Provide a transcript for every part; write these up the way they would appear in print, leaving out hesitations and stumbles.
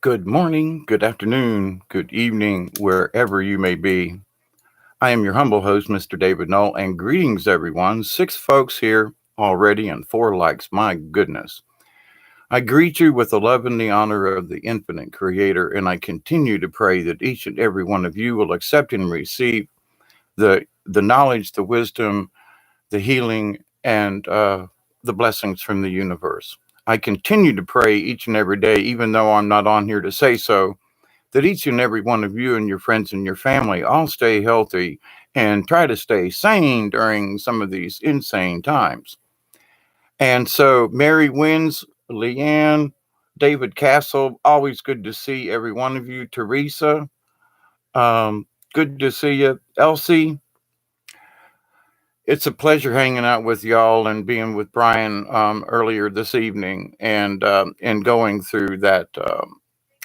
Good morning, good afternoon, good evening, wherever you may be. I am your humble host, Mr. David Knoll, and greetings, everyone. Six folks here already and four likes. My goodness. I greet you with the love and the honor of the infinite creator, and I continue to pray that each and every one of you will accept and receive the knowledge, the wisdom, the healing, and the blessings from the universe. I continue to pray each and every day, even though I'm not on here to say so, that each and every one of you and your friends and your family all stay healthy and try to stay sane during some of these insane times. And so, Mary Wins, Leanne, David Castle, always good to see every one of you. Teresa, good to see you. Elsie, it's a pleasure hanging out with y'all and being with Brian earlier this evening and going through that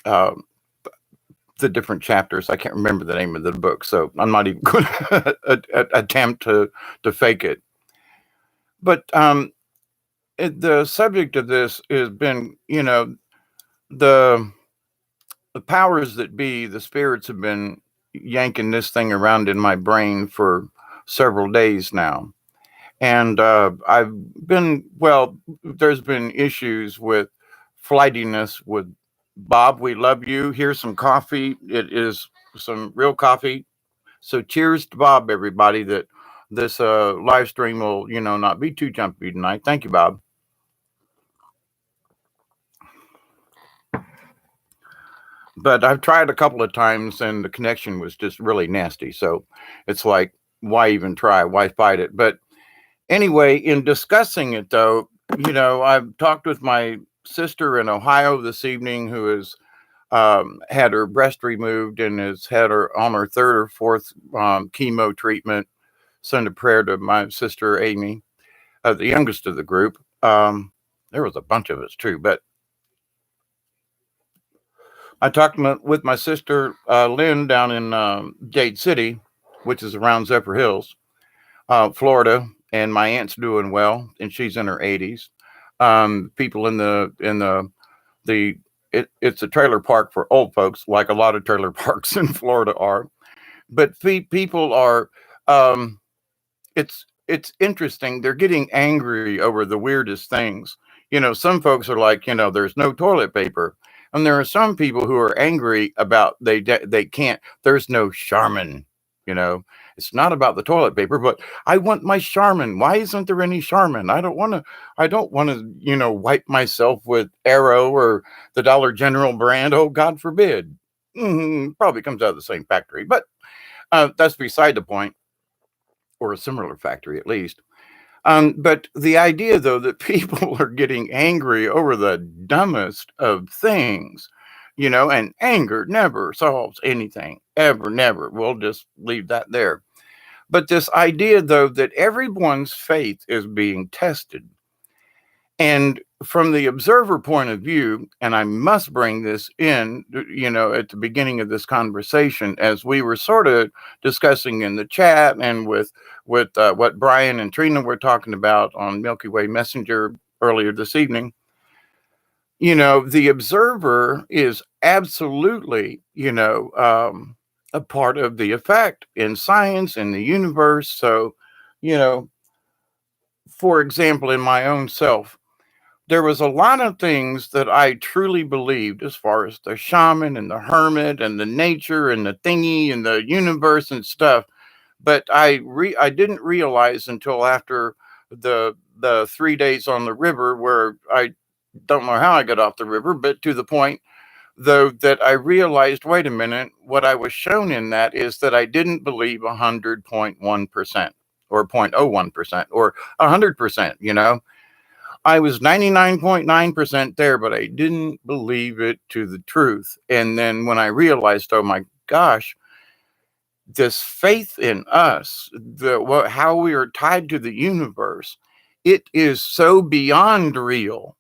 uh, the different chapters. I can't remember the name of the book, so I'm not even going to attempt to fake it. But the subject of this has been, the the powers that be, the spirits have been yanking this thing around in my brain for several days now. And I've been, well, there's been issues with flightiness with Bob. We love you. Here's some coffee. It is some real coffee. So cheers to Bob, everybody, that this live stream will, not be too jumpy tonight. Thank you, Bob. But I've tried a couple of times and the connection was just really nasty. So it's like, why even try? Why fight it? But anyway, in discussing it, though, I've talked with my sister in Ohio this evening who has had her breast removed and has had her on her third or fourth chemo treatment. Send a prayer to my sister Amy, the youngest of the group. There was a bunch of us too, but I talked with my sister Lynn down in Dade City, which is around Zephyr Hills, Florida, and my aunt's doing well, and she's in her 80s. People in the it's a trailer park for old folks, like a lot of trailer parks in Florida are. But people are, it's interesting. They're getting angry over the weirdest things. Some folks are like, there's no toilet paper, and there are some people who are angry about they can't. There's no Charmin. You know, it's not about the toilet paper, but I want my Charmin. Why isn't there any Charmin? I don't want to. I don't want to. Wipe myself with Arrow or the Dollar General brand. Oh, God forbid. Probably comes out of the same factory, but that's beside the point, or a similar factory at least. But the idea, though, that people are getting angry over the dumbest of things, and anger never solves anything, ever, never. We'll just leave that there. But this idea, though, that everyone's faith is being tested. And from the observer point of view, and I must bring this in, at the beginning of this conversation, as we were sort of discussing in the chat and with what Brian and Trina were talking about on Milky Way Messenger earlier this evening, the observer is absolutely, a part of the effect in science, in the universe. So, you know, for example, in my own self, there was a lot of things that I truly believed as far as the shaman and the hermit and the nature and the thingy and the universe and stuff. But I didn't realize until after the 3 days on the river, where I don't know how I got off the river, but to the point though that I realized, wait a minute, what I was shown in that is that I didn't believe 100.1% or 0.01% or 100%, I was 99.9% there, but I didn't believe it to the truth. And then when I realized, oh my gosh, this faith in us, how we are tied to the universe, it is so beyond real.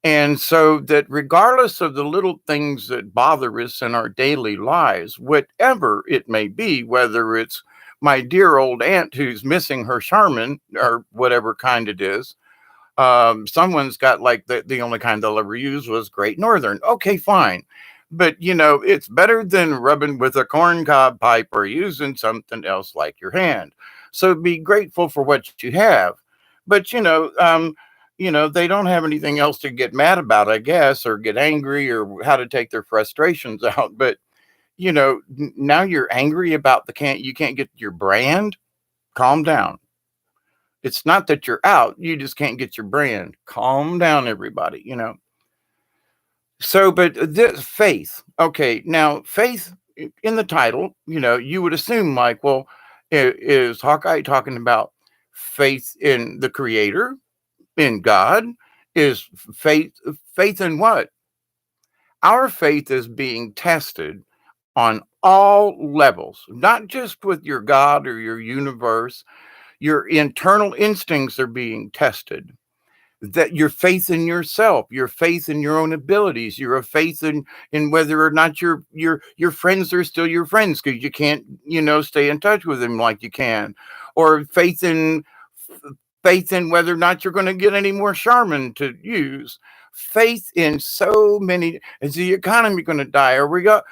And so that regardless of the little things that bother us in our daily lives, whatever it may be, whether it's my dear old aunt who's missing her Charmin or whatever kind it is, Someone's got like the only kind they'll ever use was Great Northern. Okay, fine. But you know, it's better than rubbing with a corncob pipe or using something else like your hand. So be grateful for what you have. But you know, they don't have anything else to get mad about, I guess, or get angry or how to take their frustrations out. But you know, now you're angry about you can't get your brand. Calm down. It's not that you're out, you just can't get your brand. Calm down, everybody, you know. So, but this faith, okay, now faith in the title, you know, you would assume like, well, is Hawkeye talking about faith in the creator, in God? Is faith in what? Our faith is being tested on all levels, not just with your God or your universe. Your internal instincts are being tested. That your faith in yourself, your faith in your own abilities, your faith in whether or not your friends are still your friends because you can't, you know, stay in touch with them like you can, or faith in whether or not you're going to get any more Charmin to use. Faith in so many. Is the economy going to die? Are we got?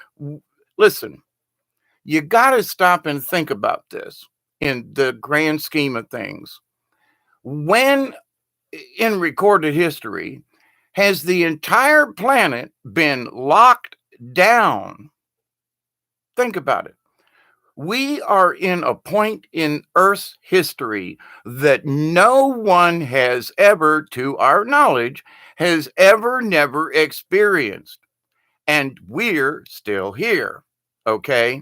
Listen, you got to stop and think about this in the grand scheme of things. When in recorded history has the entire planet been locked down? Think about it. We are in a point in Earth's history that no one has ever, to our knowledge, has ever never experienced. And we're still here. Okay.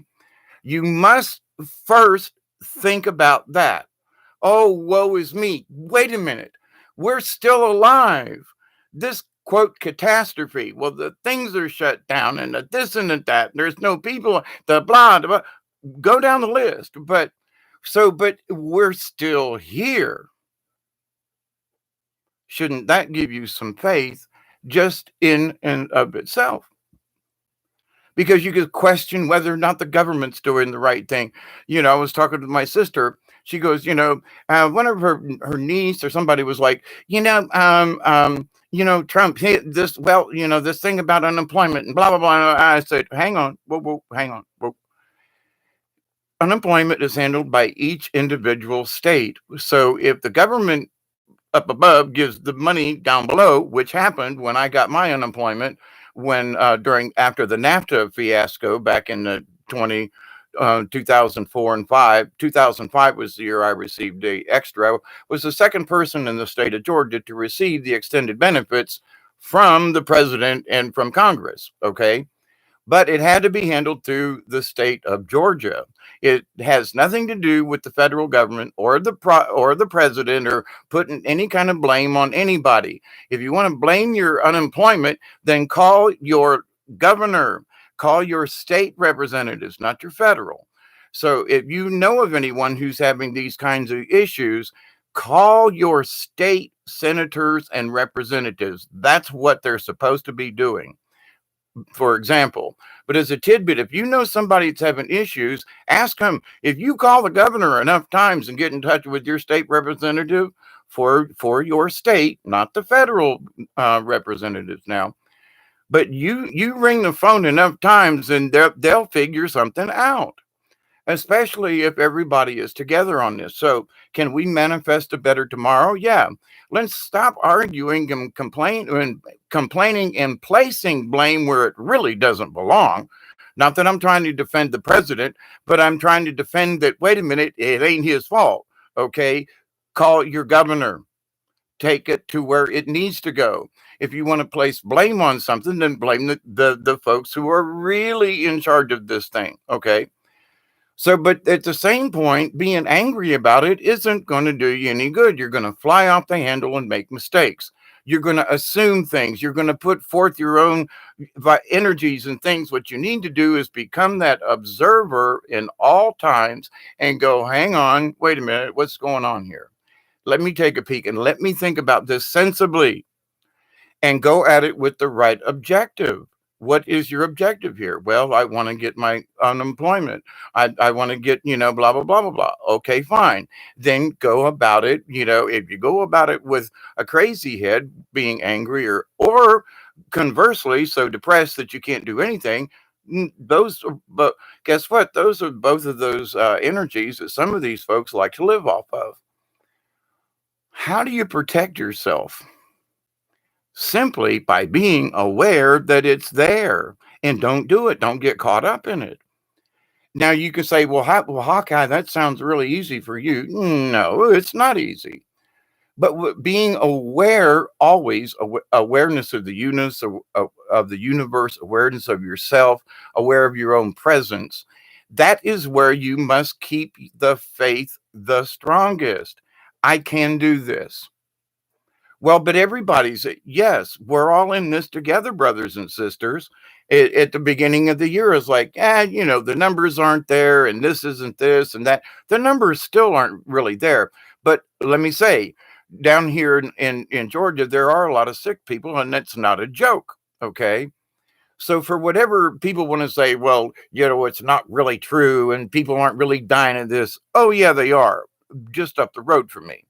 You must first think about that. Oh, woe is me. Wait a minute. We're still alive. This quote catastrophe. Well, the things are shut down and the this and the that. There's no people, the blah, blah. Go down the list. But we're still here. Shouldn't that give you some faith just in and of itself? Because you could question whether or not the government's doing the right thing. You know, I was talking to my sister. She goes, you know, one of her niece or somebody was like, you know, Trump, this, well, you know, this thing about unemployment and blah blah blah. And I said, hang on, whoa, hang on. Whoa. Unemployment is handled by each individual state. So if the government up above gives the money down below, which happened when I got my unemployment when after the NAFTA fiasco back in the 2004 and 5. 2005 was the year I received the extra. Was the second person in the state of Georgia to receive the extended benefits from the president and from Congress. Okay. But it had to be handled through the state of Georgia. It has nothing to do with the federal government or the president or putting any kind of blame on anybody. If you want to blame your unemployment, then call your governor, call your state representatives, not your federal. So if you know of anyone who's having these kinds of issues, call your state senators and representatives. That's what they're supposed to be doing, for example. But as a tidbit, if you know somebody that's having issues, ask them. If you call the governor enough times and get in touch with your state representative for your state, not the federal representatives now, but you ring the phone enough times and they'll figure something out, especially if everybody is together on this. So can we manifest a better tomorrow? Yeah. Let's stop arguing and complaining and placing blame where it really doesn't belong. Not that I'm trying to defend the president, but I'm trying to defend that, wait a minute, it ain't his fault. Okay. Call your governor. Take it to where it needs to go. If you want to place blame on something, then blame the folks who are really in charge of this thing. Okay. So, but at the same point, being angry about it isn't going to do you any good. You're going to fly off the handle and make mistakes. You're going to assume things. You're going to put forth your own energies and things. What you need to do is become that observer in all times and go, hang on, wait a minute, what's going on here? Let me take a peek and let me think about this sensibly and go at it with the right objective. What is your objective here? Well, I want to get my unemployment. I want to get, blah, blah, blah, blah, blah. Okay, fine. Then go about it. If you go about it with a crazy head, being angry, or conversely, so depressed that you can't do anything, but guess what? Those are both of those energies that some of these folks like to live off of. How do you protect yourself? Simply by being aware that it's there, and don't do it. Don't get caught up in it. Now you can say, well, Hawkeye, that sounds really easy for you. No, it's not easy. But being aware, always awareness of the universe, of the universe, awareness of yourself, aware of your own presence. That is where you must keep the faith the strongest. I can do this. Well, but everybody's, yes, we're all in this together, brothers and sisters. At the beginning of the year is like, the numbers aren't there, and this isn't this and that. The numbers still aren't really there. But let me say, down here in Georgia, there are a lot of sick people, and that's not a joke. Okay. So for whatever people want to say, well, it's not really true, and people aren't really dying of this. Oh, yeah, they are, just up the road from me.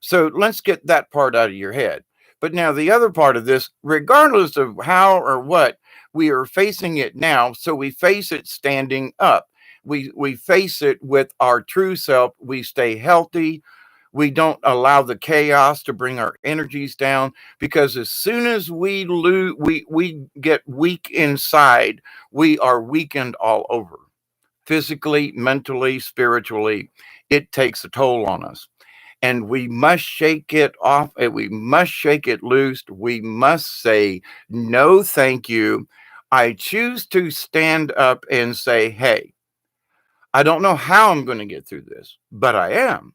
So let's get that part out of your head. But now the other part of this, regardless of how or what, we are facing it now. So we face it standing up. We face it with our true self. We stay healthy. We don't allow the chaos to bring our energies down, because as soon as we lose, we get weak inside, we are weakened all over, physically, mentally, spiritually. It takes a toll on us. And we must shake it off. We must shake it loose. We must say, no, thank you. I choose to stand up and say, hey, I don't know how I'm going to get through this, but I am.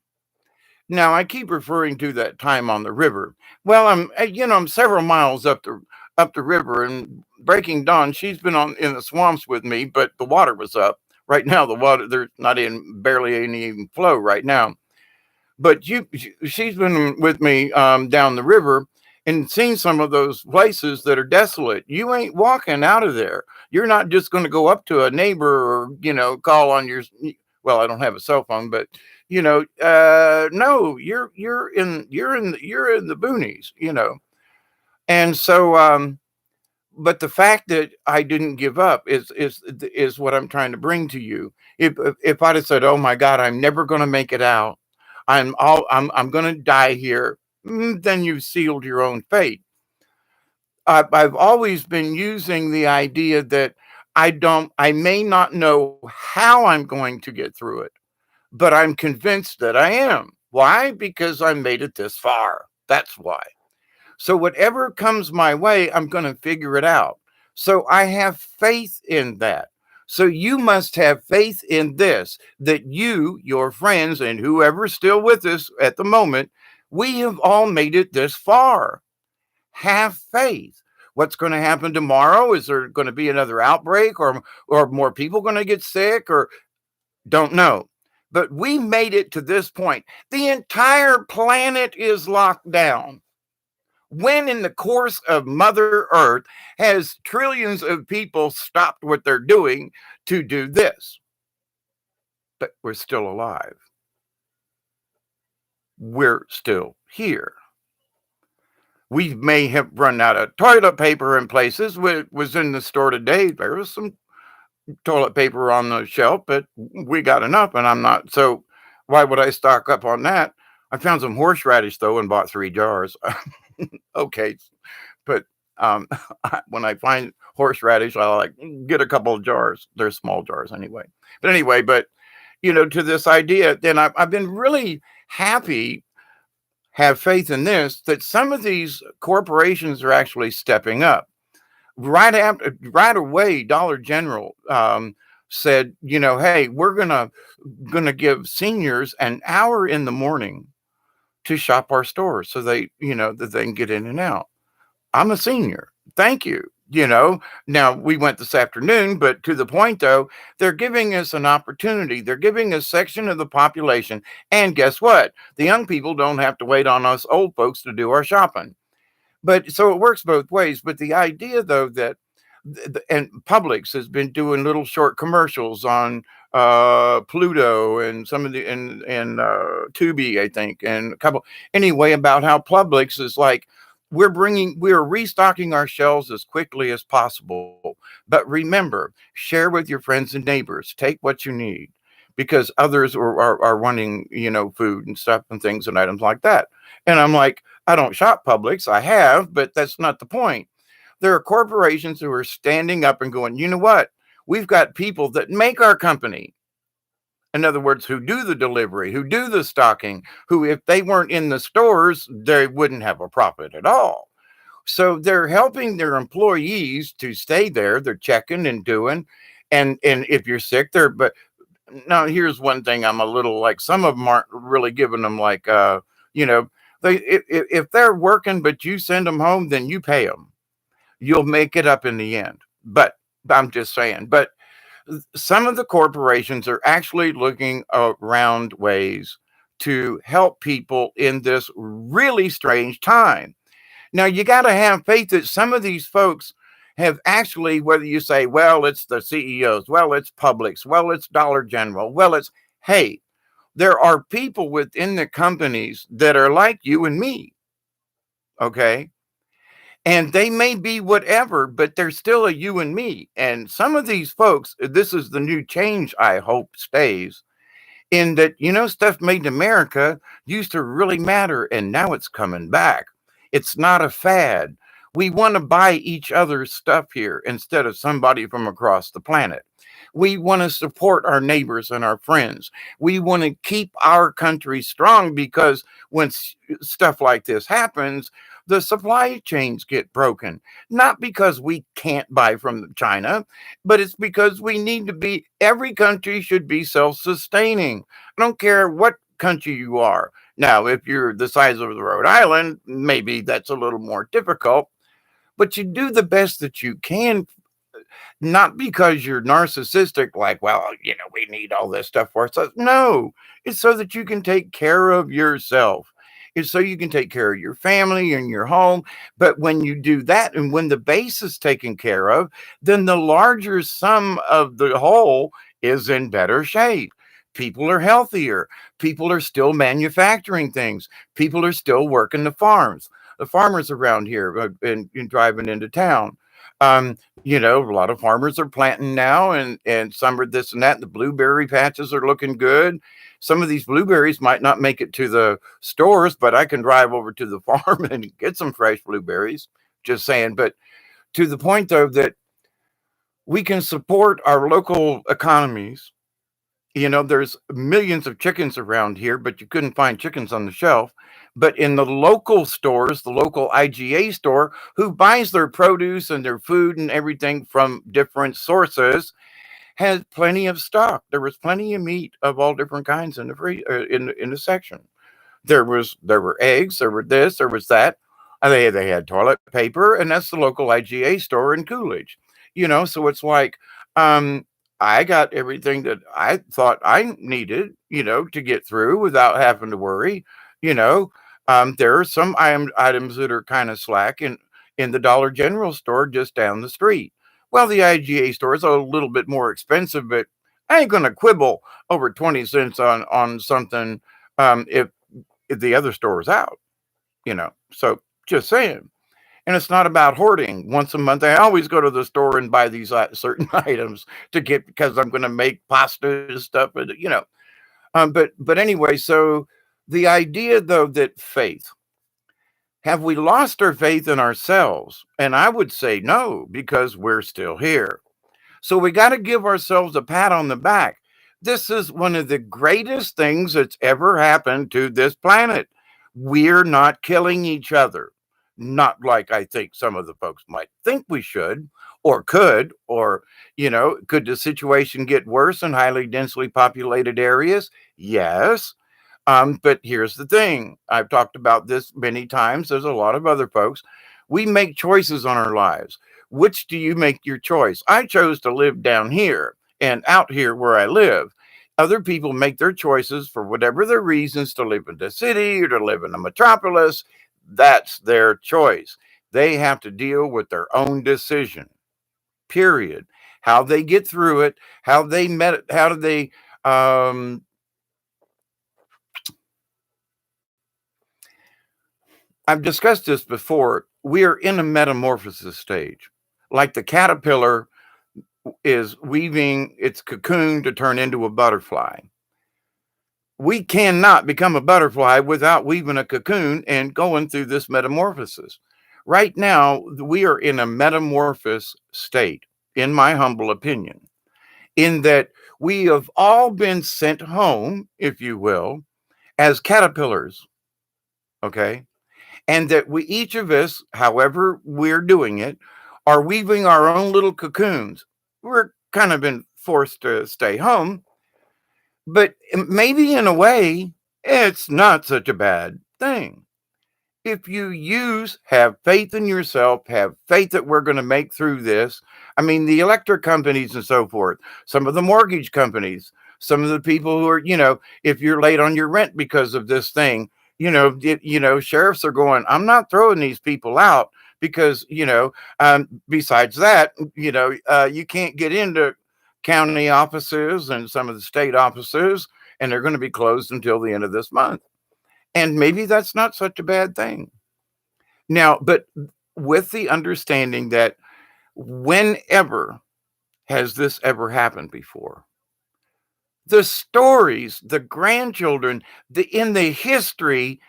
Now, I keep referring to that time on the river. Well, I'm several miles up the river, and Breaking Dawn, she's been in the swamps with me, but the water was up. Right now, the water, there's not barely any flow right now. But she's been with me down the river and seen some of those places that are desolate. You ain't walking out of there. You're not just going to go up to a neighbor or call on your. Well, I don't have a cell phone, but no, you're in the boonies. And so, but the fact that I didn't give up is what I'm trying to bring to you. If I'd have said, oh my God, I'm never going to make it out, I'm going to die here, then you've sealed your own fate. I've always been using the idea that I may not know how I'm going to get through it, but I'm convinced that I am. Why? Because I made it this far. That's why. So whatever comes my way, I'm going to figure it out. So I have faith in that. So you must have faith in this, that you, your friends, and whoever's still with us at the moment, we have all made it this far. Have faith. What's going to happen tomorrow? Is there going to be another outbreak, or more people going to get sick, or don't know? But we made it to this point. The entire planet is locked down. When in the course of Mother Earth has trillions of people stopped what they're doing to do this? But we're still alive. We're still here. We may have run out of toilet paper in places. Was in the store today. There was some toilet paper on the shelf, but we got enough, and I'm not. So why would I stock up on that? I found some horseradish though and bought 3 jars. Okay, but when I find horseradish, I like get a couple of jars. They're small jars anyway. But anyway, to this idea, then I've been really happy, have faith in this, that some of these corporations are actually stepping up. Right away, Dollar General said, hey, we're gonna give seniors an hour in the morning to shop our stores, so that they can get in and out. I'm a senior. Thank you. Now we went this afternoon, but to the point though, they're giving us an opportunity. They're giving a section of the population. And guess what? The young people don't have to wait on us old folks to do our shopping. But so it works both ways. But the idea though, that And Publix has been doing little short commercials on Pluto and some of the and Tubi, I think, and a couple anyway about how Publix is like we're restocking our shelves as quickly as possible. But remember, share with your friends and neighbors. Take what you need because others are wanting, food and stuff and things and items like that. And I'm like, I don't shop Publix. I have, but that's not the point. There are corporations who are standing up and going, you know what? We've got people that make our company. In other words, who do the delivery, who do the stocking, who, if they weren't in the stores, they wouldn't have a profit at all. So they're helping their employees to stay there. They're checking and doing. And if you're sick, but now here's one thing I'm a little like some of them aren't really giving them like you know, if they're working but you send them home, then you pay them. You'll make it up in the end. But I'm just saying, but some of the corporations are actually looking around ways to help people in this really strange time. Now, you got to have faith that some of these folks have actually, whether you say, well, it's the CEOs, well, it's Publix, well, it's Dollar General, well, hey, there are people within the companies that are like you and me. Okay. And they may be whatever, but they're still a you and me. And some of these folks, this is the new change I hope stays in that, stuff made in America used to really matter. And now it's coming back. It's not a fad. We want to buy each other's stuff here instead of somebody from across the planet. We want to support our neighbors and our friends. We want to keep our country strong because when stuff like this happens, the supply chains get broken. Not because we can't buy from China, but it's because we need to every country should be self sustaining. I don't care what country you are. Now, if you're the size of the Rhode Island, maybe that's a little more difficult, but you do the best that you can, not because you're narcissistic, like, well, we need all this stuff for us. No, it's so that you can take care of yourself. It's so you can take care of your family and your home. But when you do that, and when the base is taken care of, then the larger sum of the whole is in better shape. People are healthier. People are still manufacturing things. People are still working the farms. The farmers around here and driving into town. A lot of farmers are planting now, and some are this and that. The blueberry patches are looking good. Some of these blueberries might not make it to the stores, but I can drive over to the farm and get some fresh blueberries. Just saying. But to the point, though, that we can support our local economies. There's millions of chickens around here, but you couldn't find chickens on the shelf. But in the local stores, the local IGA store, who buys their produce and their food and everything from different sources, has plenty of stock. There was plenty of meat of all different kinds in the in the section. There were eggs, there were this, there was that. They had toilet paper, and that's the local IGA store in Coolidge. So it's like I got everything that I thought I needed, to get through without having to worry. There are some items that are kind of slack in the Dollar General store just down the street. Well, the IGA store is a little bit more expensive, but I ain't gonna quibble over 20 cents on something if the other store is out. So just saying. And it's not about hoarding. Once a month, I always go to the store and buy these certain items because I'm going to make pasta and stuff. But anyway, so the idea though that have we lost our faith in ourselves? And I would say no, because we're still here. So we got to give ourselves a pat on the back. This is one of the greatest things that's ever happened to this planet. We're not killing each other. Not like I think some of the folks might think we should or could, or, could the situation get worse in highly densely populated areas? Yes. But here's the thing. I've talked about this many times. There's a lot of other folks. We make choices on our lives. Which do you make your choice? I chose to live down here and out here where I live. Other people make their choices for whatever their reasons to live in the city or to live in a metropolis. That's their choice. They have to deal with their own decision. period. How they get through it, how they met, how do they, um, I've discussed this before. We are in a metamorphosis stage. Like the caterpillar is weaving its cocoon to turn into a butterfly. We cannot become a butterfly without weaving a cocoon and going through this metamorphosis. Right now, we are in a metamorphosis state, in my humble opinion, in that we have all been sent home, if you will, as caterpillars. Okay. And that we, each of us, however we're doing it, are weaving our own little cocoons. We're kind of been forced to stay home, but maybe in a way, it's not such a bad thing. If you have faith in yourself, have faith that we're going to make through this. I mean, the electric companies and so forth, some of the mortgage companies, some of the people who are, if you're late on your rent because of this thing, sheriffs are going, I'm not throwing these people out because, besides that, you can't get into county offices and some of the state offices, and they're going to be closed until the end of this month. And maybe that's not such a bad thing. Now, but with the understanding that whenever has this ever happened before? The stories, the grandchildren, in the history,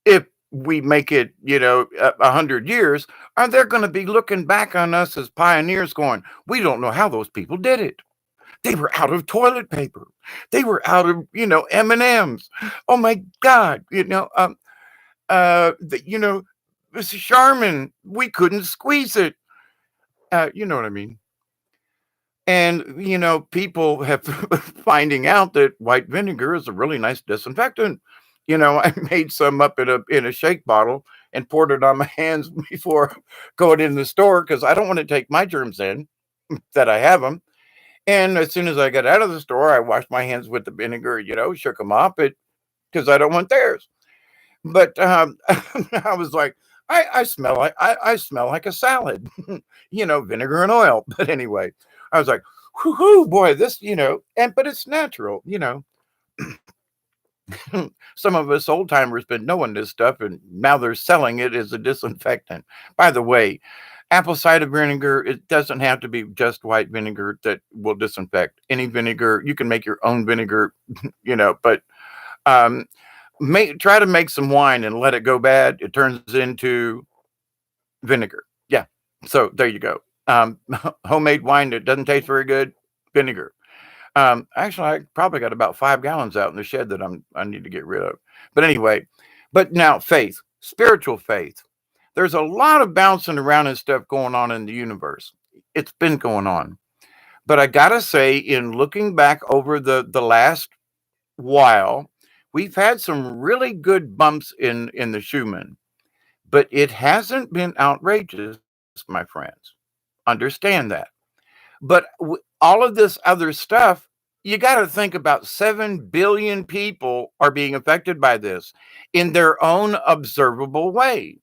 if we make it, 100 years, are they going to be looking back on us as pioneers going, we don't know how those people did it. They were out of toilet paper. They were out of, M&Ms. Oh my God. Mrs. Charmin, we couldn't squeeze it. You know what I mean? And, people have finding out that white vinegar is a really nice disinfectant. I made some up in a shake bottle and poured it on my hands before going in the store because I don't want to take my germs in that I have them. And as soon as I got out of the store, I washed my hands with the vinegar, shook them off because I don't want theirs. But I was like, I smell like I smell like a salad, vinegar and oil. But anyway, I was like, whoo, boy, this, but it's natural, Some of us old timers been knowing this stuff, and now they're selling it as a disinfectant. By the way, apple cider vinegar, it doesn't have to be just white vinegar that will disinfect. Any vinegar, you can make your own vinegar, but um, try to make some wine and let it go bad. It turns into vinegar. Yeah. So there you go. Homemade wine that doesn't taste very good, vinegar. Actually, I probably got about 5 gallons out in the shed that I need to get rid of. But anyway, but now faith, spiritual faith. There's a lot of bouncing around and stuff going on in the universe. It's been going on. But I gotta say, in looking back over the last while, we've had some really good bumps in the Schumann, but it hasn't been outrageous, my friends. Understand that. But all of this other stuff, you got to think about 7 billion people are being affected by this in their own observable way.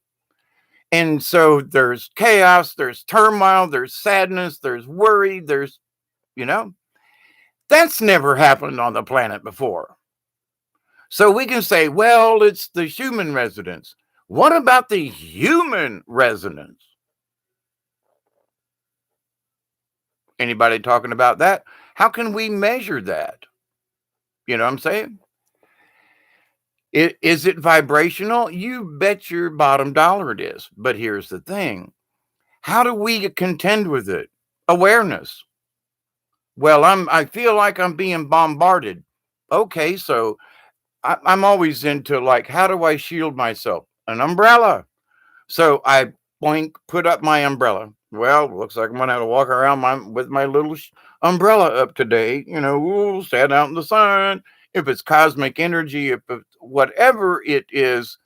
And so there's chaos, there's turmoil, there's sadness, there's worry, that's never happened on the planet before. So we can say, well, it's the human resonance. What about the human resonance? Anybody talking about that? How can we measure that? You know what I'm saying? Is it vibrational? You bet your bottom dollar it is. But here's the thing. How do we contend with it? Awareness. Well, I feel like I'm being bombarded. Okay, so I'm always into like, how do I shield myself? An umbrella. So I put up my umbrella. Well, looks like I'm gonna have to walk around with my little umbrella up today. Stand out in the sun. If it's cosmic energy, if it's whatever it is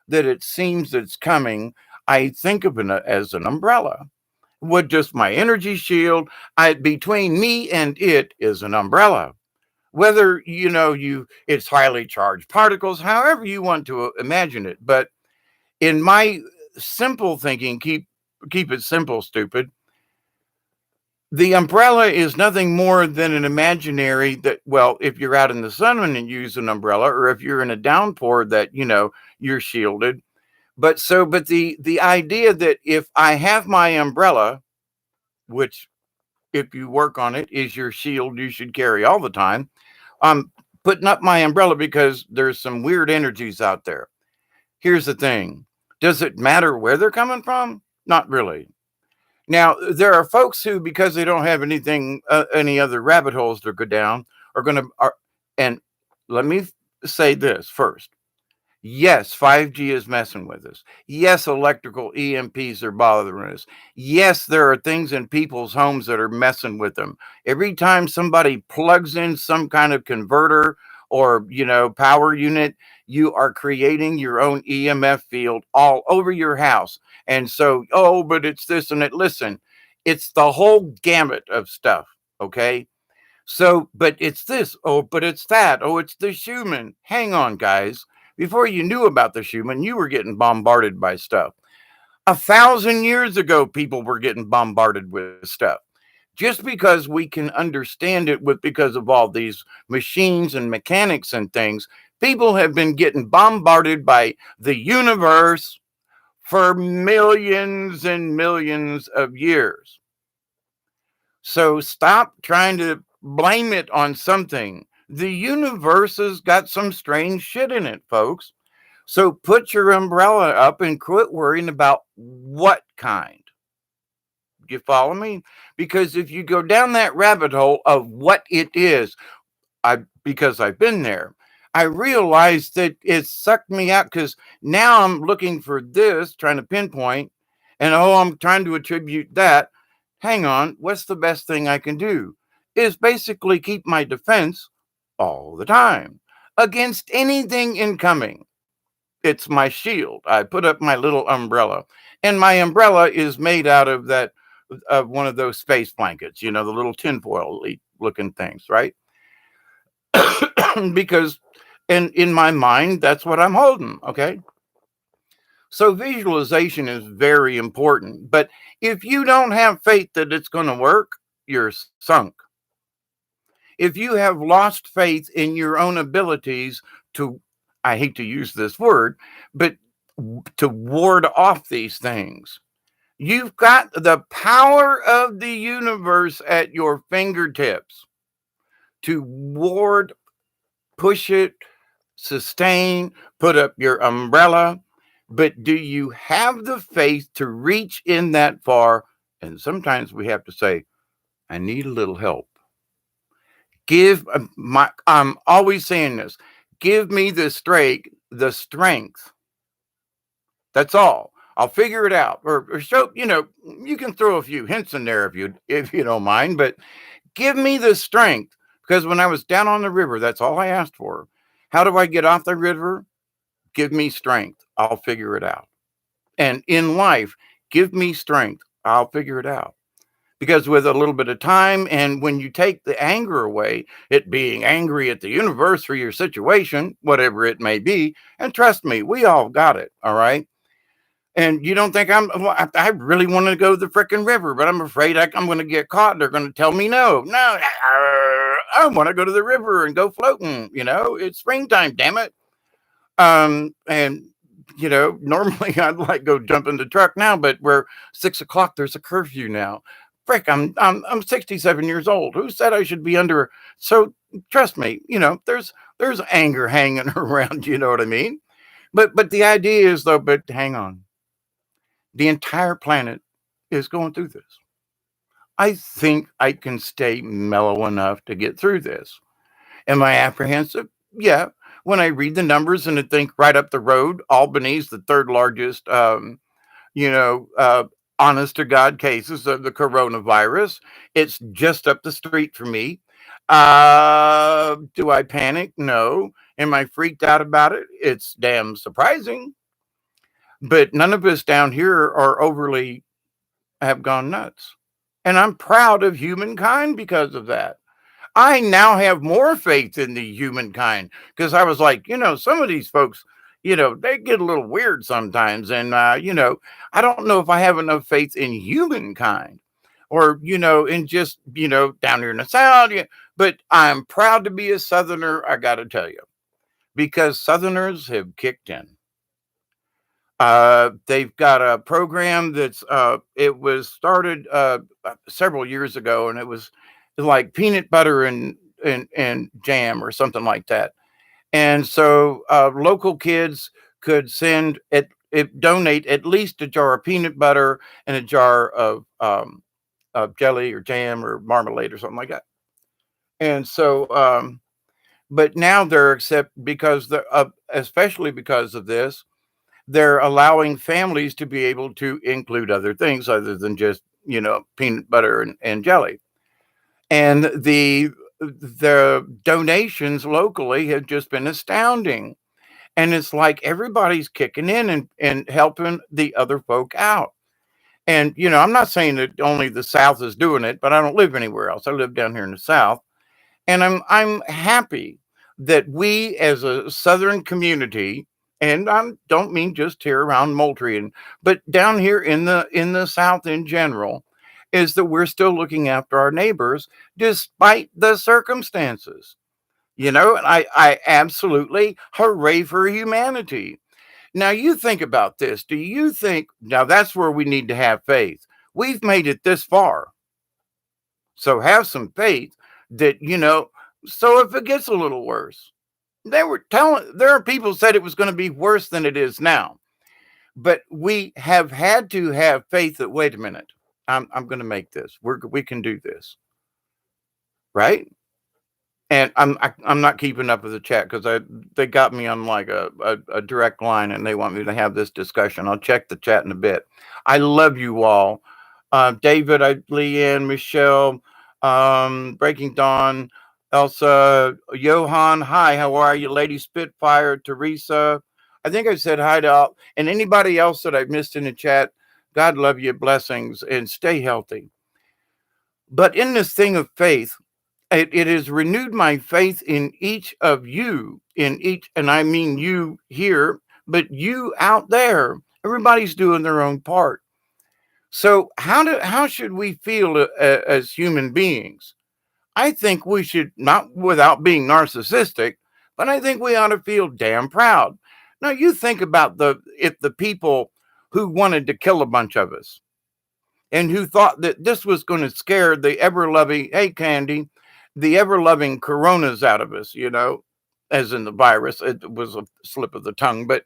that it seems that's coming, I think of it as an umbrella. With just my energy shield, between me and it is an umbrella. Whether it's highly charged particles, however you want to imagine it, but in my simple thinking, keep it simple, stupid. The umbrella is nothing more than an imaginary that, well, if you're out in the sun and you use an umbrella, or if you're in a downpour that, you're shielded. But the idea that if I have my umbrella, which if you work on it is your shield you should carry all the time, I'm putting up my umbrella because there's some weird energies out there. Here's the thing. Does it matter where they're coming from? Not really. Now, there are folks who, because they don't have any other rabbit holes to go down, and let me say this first. Yes, 5G is messing with us. Yes, electrical EMPs are bothering us. Yes, there are things in people's homes that are messing with them. Every time somebody plugs in some kind of converter or, power unit, you are creating your own EMF field all over your house. And so, oh, but it's this and it. Listen, it's the whole gamut of stuff. Okay. So, but it's this. Oh, but it's that. Oh, it's the Schumann. Hang on, guys. Before you knew about the Schumann, you were getting bombarded by stuff. 1,000 years ago, people were getting bombarded with stuff. Just because we can understand it because of all these machines and mechanics and things, people have been getting bombarded by the universe for millions and millions of years. So stop trying to blame it on something. The universe has got some strange shit in it, folks. So put your umbrella up and quit worrying about what kind. You follow me? Because if you go down that rabbit hole of what it is, because I've been there, I realized that it sucked me out because now I'm looking for this, trying to pinpoint, and I'm trying to attribute that. Hang on, what's the best thing I can do? Is basically keep my defense all the time against anything incoming. It's my shield. I put up my little umbrella, and my umbrella is made out of one of those space blankets, the little tinfoil looking things, right? Because, and in my mind, that's what I'm holding. Okay. So visualization is very important. But if you don't have faith that it's going to work, you're sunk. If you have lost faith in your own abilities to, I hate to use this word, but to ward off these things, you've got the power of the universe at your fingertips to ward, push it, sustain, put up your umbrella. But do you have the faith to reach in that far? And sometimes we have to say, I need a little help. I'm always saying this, give me the strength. That's all. I'll figure it out. Or show, you can throw a few hints in there if you don't mind, but give me the strength. Because when I was down on the river, that's all I asked for. How do I get off the river? Give me strength. I'll figure it out. And in life, give me strength. I'll figure it out. Because with a little bit of time, and when you take the anger away, it being angry at the universe for your situation, whatever it may be, and trust me, we all got it. All right. And you don't think I really want to go to the freaking river, but I'm afraid I'm going to get caught. They're going to tell me no. I want to go to the river and go floating. It's springtime, damn it. And normally I'd like go jump in the truck now, but we're 6 o'clock. There's a curfew now. Frick, I'm 67 years old. Who said I should be under? So trust me, there's anger hanging around. You know what I mean? But the idea is though. But hang on, the entire planet is going through this. I think I can stay mellow enough to get through this. Am I apprehensive? Yeah. When I read the numbers and I think right up the road, Albany's the third largest, honest to God cases of the coronavirus. It's just up the street from me. Do I panic? No. Am I freaked out about it? It's damn surprising. But none of us down here are overly have gone nuts. And I'm proud of humankind because of that. I now have more faith in the humankind because I was like, some of these folks, they get a little weird sometimes. And, I don't know if I have enough faith in humankind. or, and just, down here in the South. Yeah. But I'm proud to be a Southerner, I got to tell you, because Southerners have kicked in. They've got a program it was started several years ago, and it was like peanut butter and jam or something like that. And so local kids could donate at least a jar of peanut butter and a jar of jelly or jam or marmalade or something like that. And so, but now they're especially because of this, they're allowing families to be able to include other things other than just, peanut butter and jelly. And the donations locally have just been astounding. And it's like everybody's kicking in and helping the other folk out. And, I'm not saying that only the South is doing it, but I don't live anywhere else. I live down here in the South. And I'm happy that we as a Southern community, and I don't mean just here around Moultrie, but down here in the South in general, is that we're still looking after our neighbors despite the circumstances. And I absolutely hooray for humanity. Now you think about this. Do you think now that's where we need to have faith? We've made it this far. So have some faith that, so if it gets a little worse, there are people said it was going to be worse than it is now. But we have had to have faith that, wait a minute, I'm going to make this. We can do this. Right? And I'm not keeping up with the chat because they got me on like a direct line and they want me to have this discussion. I'll check the chat in a bit. I love you all. David, Leanne, Michelle, Breaking Dawn, Elsa, Johan. Hi, how are you? Lady Spitfire, Teresa. I think I said hi to all. And anybody else that I've missed in the chat, God love you, blessings, and stay healthy. But in this thing of faith, it has renewed my faith in each of you, and I mean you here, but you out there. Everybody's doing their own part. So how should we feel as human beings? I think we should, not without being narcissistic, but I think we ought to feel damn proud. Now you think about if the people who wanted to kill a bunch of us and who thought that this was going to scare the ever-loving, hey Candy, the ever-loving coronas out of us, as in the virus. It was a slip of the tongue, but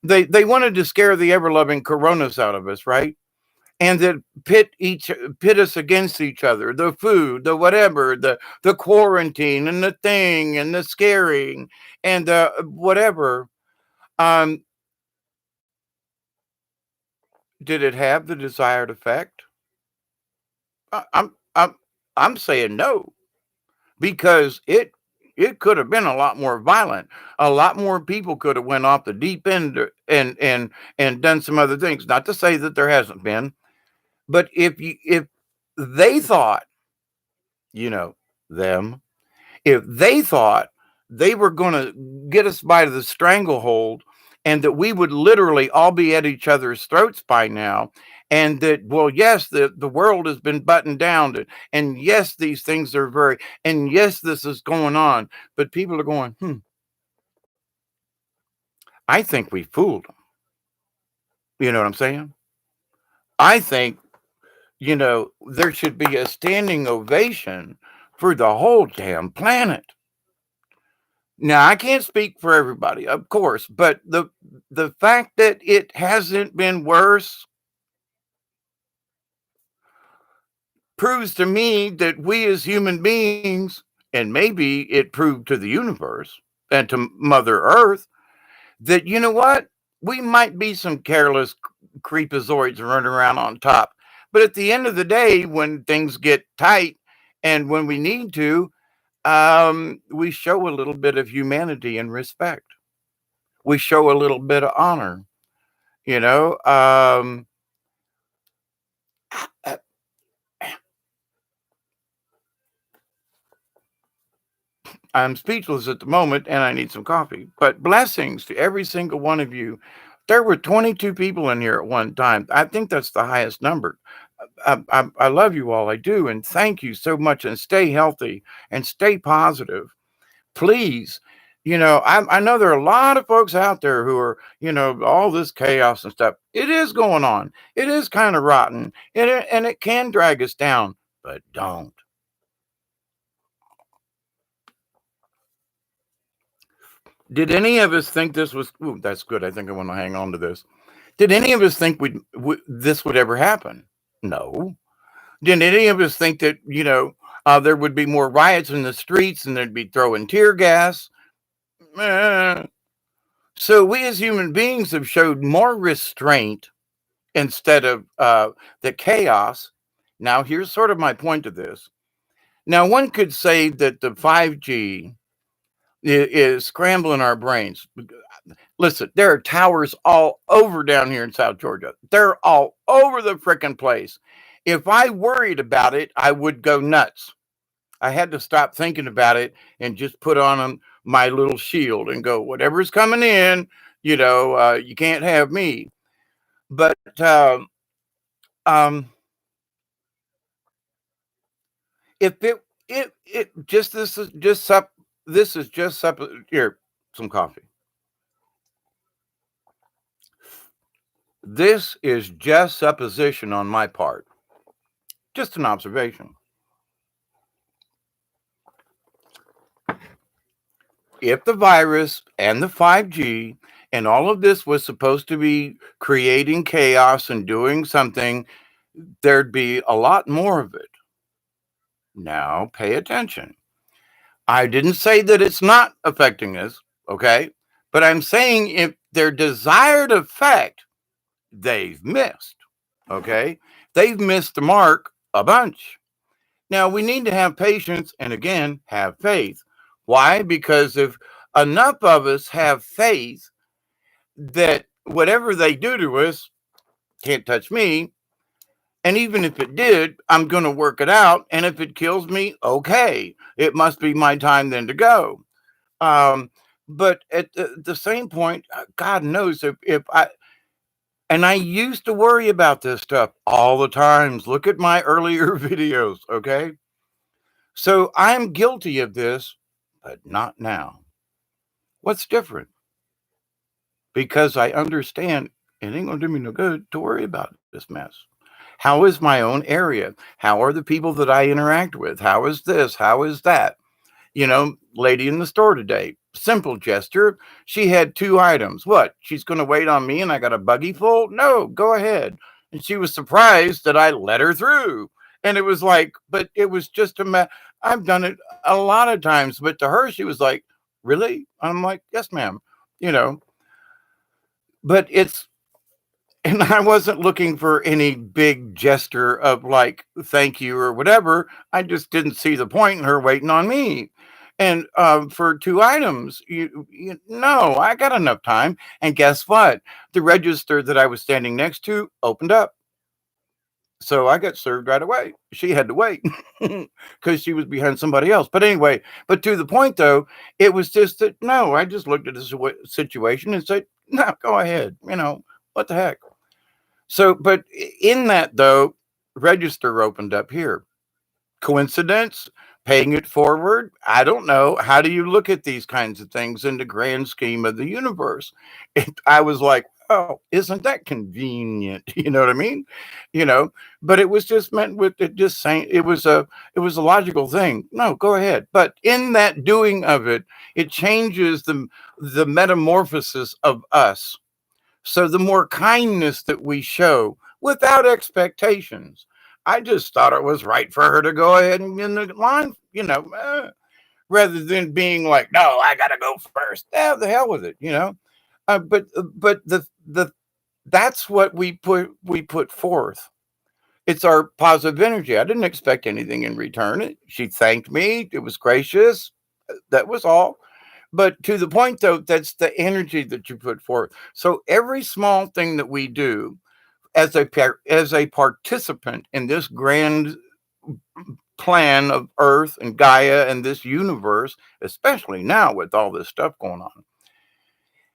they wanted to scare the ever-loving coronas out of us, right? And that pit us against each other, the food, the whatever, the quarantine and the thing and the scaring and the whatever. Did it have the desired effect? I'm saying no, because it could have been a lot more violent. A lot more people could have went off the deep end and done some other things. Not to say that there hasn't been, but if they thought, them, if they thought they were going to get us by the stranglehold and that we would literally all be at each other's throats by now, and that, well, yes, the world has been buttoned down, and yes, these things are and yes, this is going on, but people are going, I think we fooled them. You know what I'm saying? I think, there should be a standing ovation for the whole damn planet. Now, I can't speak for everybody, of course, but the fact that it hasn't been worse proves to me that we as human beings, and maybe it proved to the universe and to Mother Earth, that, you know what? We might be some careless creepazoids running around on top. But at the end of the day, when things get tight and when we need to, we show a little bit of humanity and respect. We show a little bit of honor, you know. I'm speechless at the moment and I need some coffee. But blessings to every single one of you. There were 22 people in here at one time. I think that's the highest number. I love you all. I do. And thank you so much. And stay healthy and stay positive. Please. I know there are a lot of folks out there who are, all this chaos and stuff. It is going on. It is kind of rotten and it can drag us down, but don't. Did any of us think this was, ooh, that's good. I think I want to hang on to this. Did any of us think this would ever happen? No. Did any of us think that, there would be more riots in the streets and there'd be throwing tear gas? Eh. So we as human beings have showed more restraint instead of the chaos. Now, here's sort of my point to this. Now, one could say that the 5G is scrambling our brains. Listen, there are towers all over down here in South Georgia. They're all over the frickin' place. If I worried about it, I would go nuts. I had to stop thinking about it and just put on my little shield and go, whatever's coming in, you can't have me. But if it just this is just here, some coffee. This is just supposition on my part. Just an observation. If the virus and the 5G and all of this was supposed to be creating chaos and doing something, there'd be a lot more of it. Now, pay attention. I didn't say that it's not affecting us, okay? But I'm saying if their desired effect, they've missed, okay? They've missed the mark a bunch. Now, we need to have patience and, again, have faith. Why? Because if enough of us have faith that whatever they do to us can't touch me, and even if it did, I'm going to work it out. And if it kills me, okay, it must be my time then to go. But at the same point, God knows and I used to worry about this stuff all the times. Look at my earlier videos, okay? So I'm guilty of this, but not now. What's different? Because I understand it ain't going to do me no good to worry about this mess. How is my own area? How are the people that I interact with? How is this? How is that? Lady in the store today, simple gesture. She had 2 items. What? She's going to wait on me and I got a buggy full? No, go ahead. And she was surprised that I let her through. And it was like, but it was just I've done it a lot of times. But to her, she was like, really? I'm like, yes, ma'am. But and I wasn't looking for any big gesture of like, thank you or whatever. I just didn't see the point in her waiting on me. And for 2 items, no, I got enough time. And guess what? The register that I was standing next to opened up. So I got served right away. She had to wait because she was behind somebody else. But anyway, but to the point though, it was just that, no, I just looked at the situation and said, no, go ahead. What the heck? So, but in that though, register opened up here. Coincidence? Paying it forward? I don't know. How do you look at these kinds of things in the grand scheme of the universe? I was like, oh, isn't that convenient? You know what I mean? But it was just meant with it just saying it was a logical thing. No, go ahead. But in that doing of it, it changes the metamorphosis of us. So the more kindness that we show without expectations, I just thought it was right for her to go ahead and in the line, rather than being like, no, I got to go first. Yeah, the hell with it, But that's what we put forth. It's our positive energy. I didn't expect anything in return. She thanked me. It was gracious. That was all. But to the point, though, that's the energy that you put forth. So every small thing that we do as a participant in this grand plan of Earth and Gaia and this universe, especially now with all this stuff going on,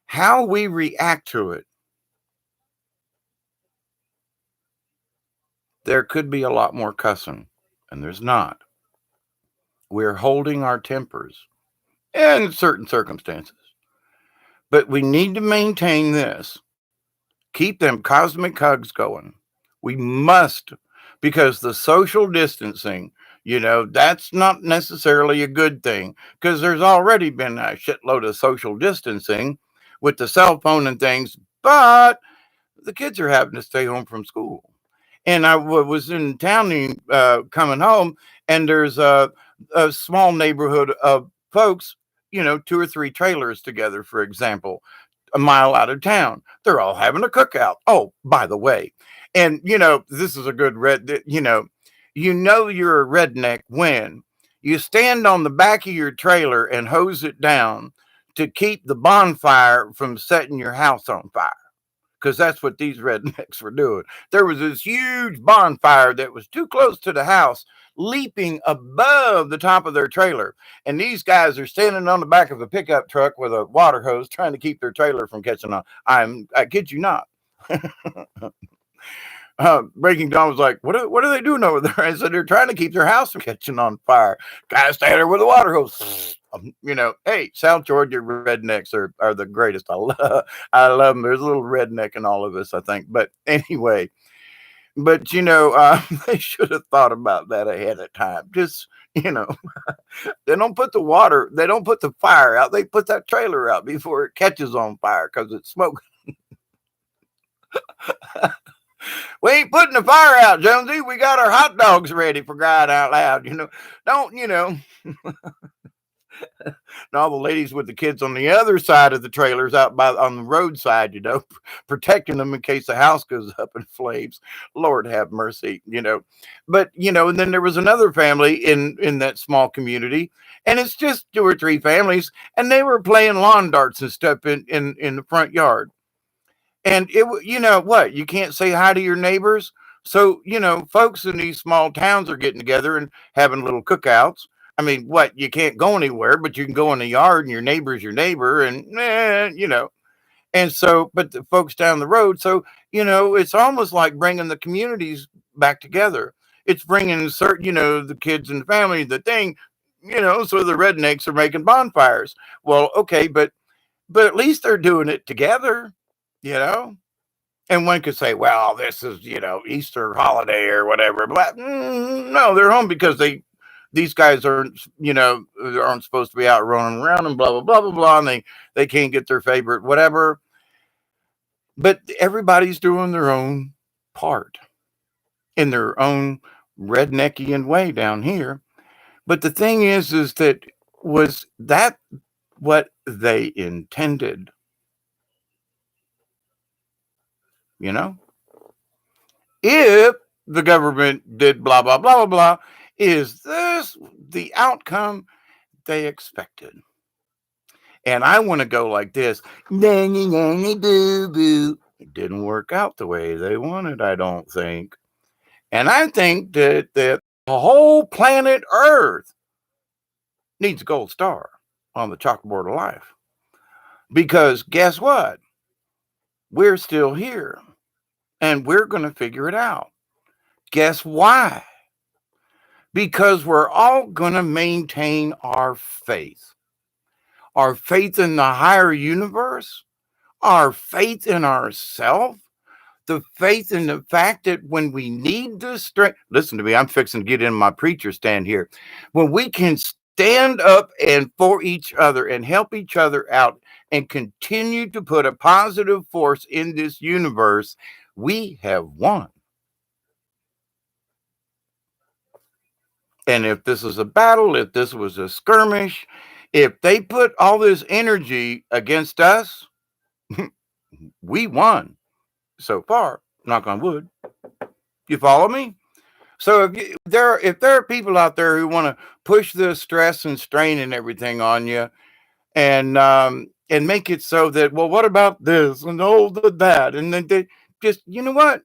how we react to it, there could be a lot more cussing, and there's not. We're holding our tempers in certain circumstances. But we need to maintain this. Keep them cosmic hugs going. We must, because the social distancing, that's not necessarily a good thing, because there's already been a shitload of social distancing with the cell phone and things, but the kids are having to stay home from school. And I was in town coming home, and there's a small neighborhood of folks, 2 or 3 trailers together, for example, a mile out of town. They're all having a cookout. Oh, by the way, and this is a good you're a redneck when you stand on the back of your trailer and hose it down to keep the bonfire from setting your house on fire, because that's what these rednecks were doing. There was this huge bonfire that was too close to the house, leaping above the top of their trailer. And these guys are standing on the back of a pickup truck with a water hose trying to keep their trailer from catching on. I kid you not. Breaking Dawn was like, what are they doing over there? I said, they're trying to keep their house from catching on fire. Guys standing there with a water hose. Hey, South Georgia rednecks are the greatest. I love them. There's a little redneck in all of us, I think. But anyway, they should have thought about that ahead of time. Just, they don't put the fire out. They put that trailer out before it catches on fire because it's smoke. We ain't putting the fire out, Jonesy. We got our hot dogs ready, for crying out loud. And all the ladies with the kids on the other side of the trailers out on the roadside, protecting them in case the house goes up in flames. Lord have mercy, But, and then there was another family in that small community, and it's just 2 or 3 families, and they were playing lawn darts and stuff in the front yard. And what? You can't say hi to your neighbors. So, folks in these small towns are getting together and having little cookouts. I mean, what? You can't go anywhere, but you can go in the yard, and your neighbor's your neighbor, and And so, but the folks down the road, so it's almost like bringing the communities back together. It's bringing certain, the kids and the family, the thing, so the rednecks are making bonfires. Well, okay, but at least they're doing it together, you know. And one could say, well, this is, Easter holiday or whatever. But no, they're home because these guys aren't supposed to be out running around and blah, blah, blah, blah, blah. And they can't get their favorite, whatever. But everybody's doing their own part in their own redneckian way down here. But the thing is that was that what they intended? If the government did blah, blah, blah, blah, blah, is this the outcome they expected? And I want to go like this. It didn't work out the way they wanted, I don't think. And I think that the whole planet Earth needs a gold star on the chalkboard of life. Because guess what? We're still here. And we're going to figure it out. Guess why? Because we're all going to maintain our faith. Our faith in the higher universe. Our faith in ourselves. The faith in the fact that when we need the strength, listen to me, I'm fixing to get in my preacher stand here. When we can stand up and for each other and help each other out and continue to put a positive force in this universe, we have won. And if this is a battle, if this was a skirmish, if they put all this energy against us, we won. So far, knock on wood. You follow me? So if there are people out there who want to push the stress and strain and everything on you, and make it so that, well, what about this and that, and then they just, you know what?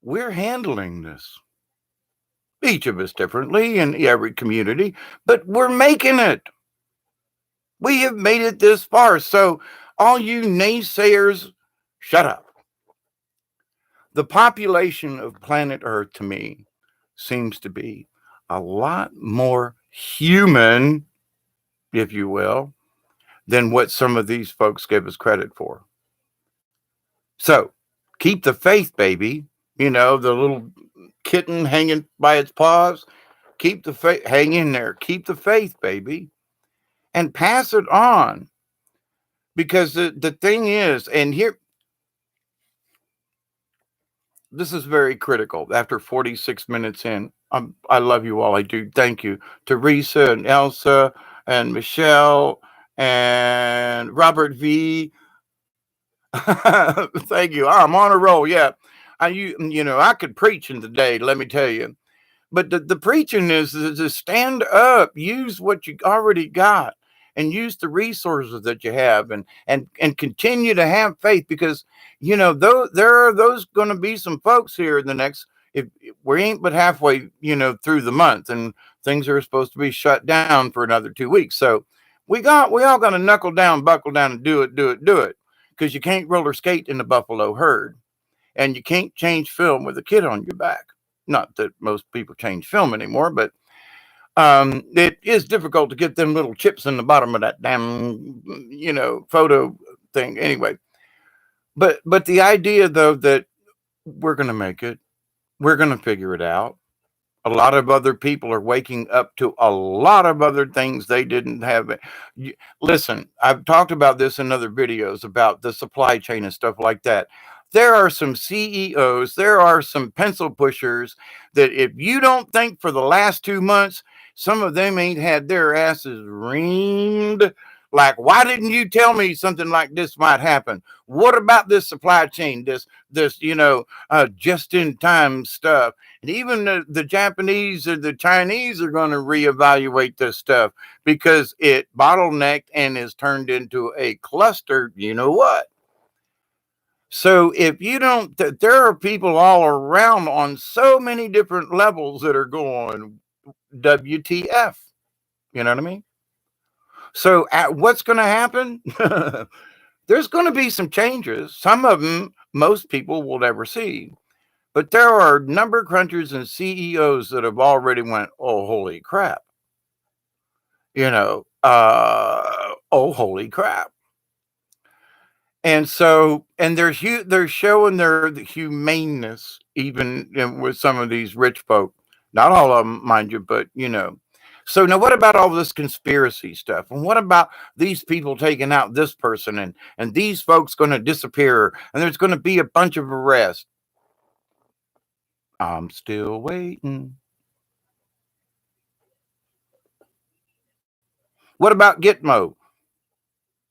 We're handling this, each of us differently in every community, but we're making it. We have made it this far. So all you naysayers, shut up. The population of planet Earth to me seems to be a lot more human, if you will, than what some of these folks give us credit for. So keep the faith, baby. You know, the little kitten hanging by its paws. Keep the faith, hang in there. Keep the faith, baby, and pass it on. Because the thing is, and here, this is very critical. After 46 minutes in, I love you all. I do. Thank you, Teresa and Elsa and Michelle and Robert V. Thank you. I'm on a roll. Yeah, I could preach in the day. Let me tell you. But the preaching is to stand up, use what you already got, and use the resources that you have, and continue to have faith, because though there are those going to be some folks here in the next, if we ain't but halfway through the month, and things are supposed to be shut down for another 2 weeks. So we all got to knuckle down, buckle down, and do it, because you can't roller skate in the buffalo herd, and you can't change film with a kid on your back. Not that most people change film anymore, but it is difficult to get them little chips in the bottom of that damn, photo thing. Anyway, but the idea though that we're going to make it, we're going to figure it out. A lot of other people are waking up to a lot of other things they didn't have. Listen, I've talked about this in other videos about the supply chain and stuff like that. There are some CEOs, there are some pencil pushers that if you don't think for the last 2 months, some of them ain't had their asses reamed. Like, why didn't you tell me something like this might happen? What about this supply chain, this just in time stuff? And even the Japanese or the Chinese are going to reevaluate this stuff because it bottlenecked and is turned into a cluster. You know what? So if you don't, there are people all around on so many different levels that are going WTF. You know what I mean? So what's going to happen? There's going to be some changes. Some of them most people will never see. But there are number crunchers and CEOs that have already went, oh, holy crap. Oh, holy crap. And so, and they're showing their humaneness even with some of these rich folk. Not all of them, mind you, but So now, what about all this conspiracy stuff? And what about these people taking out this person, and these folks going to disappear, and there's going to be a bunch of arrests? I'm still waiting. What about Gitmo?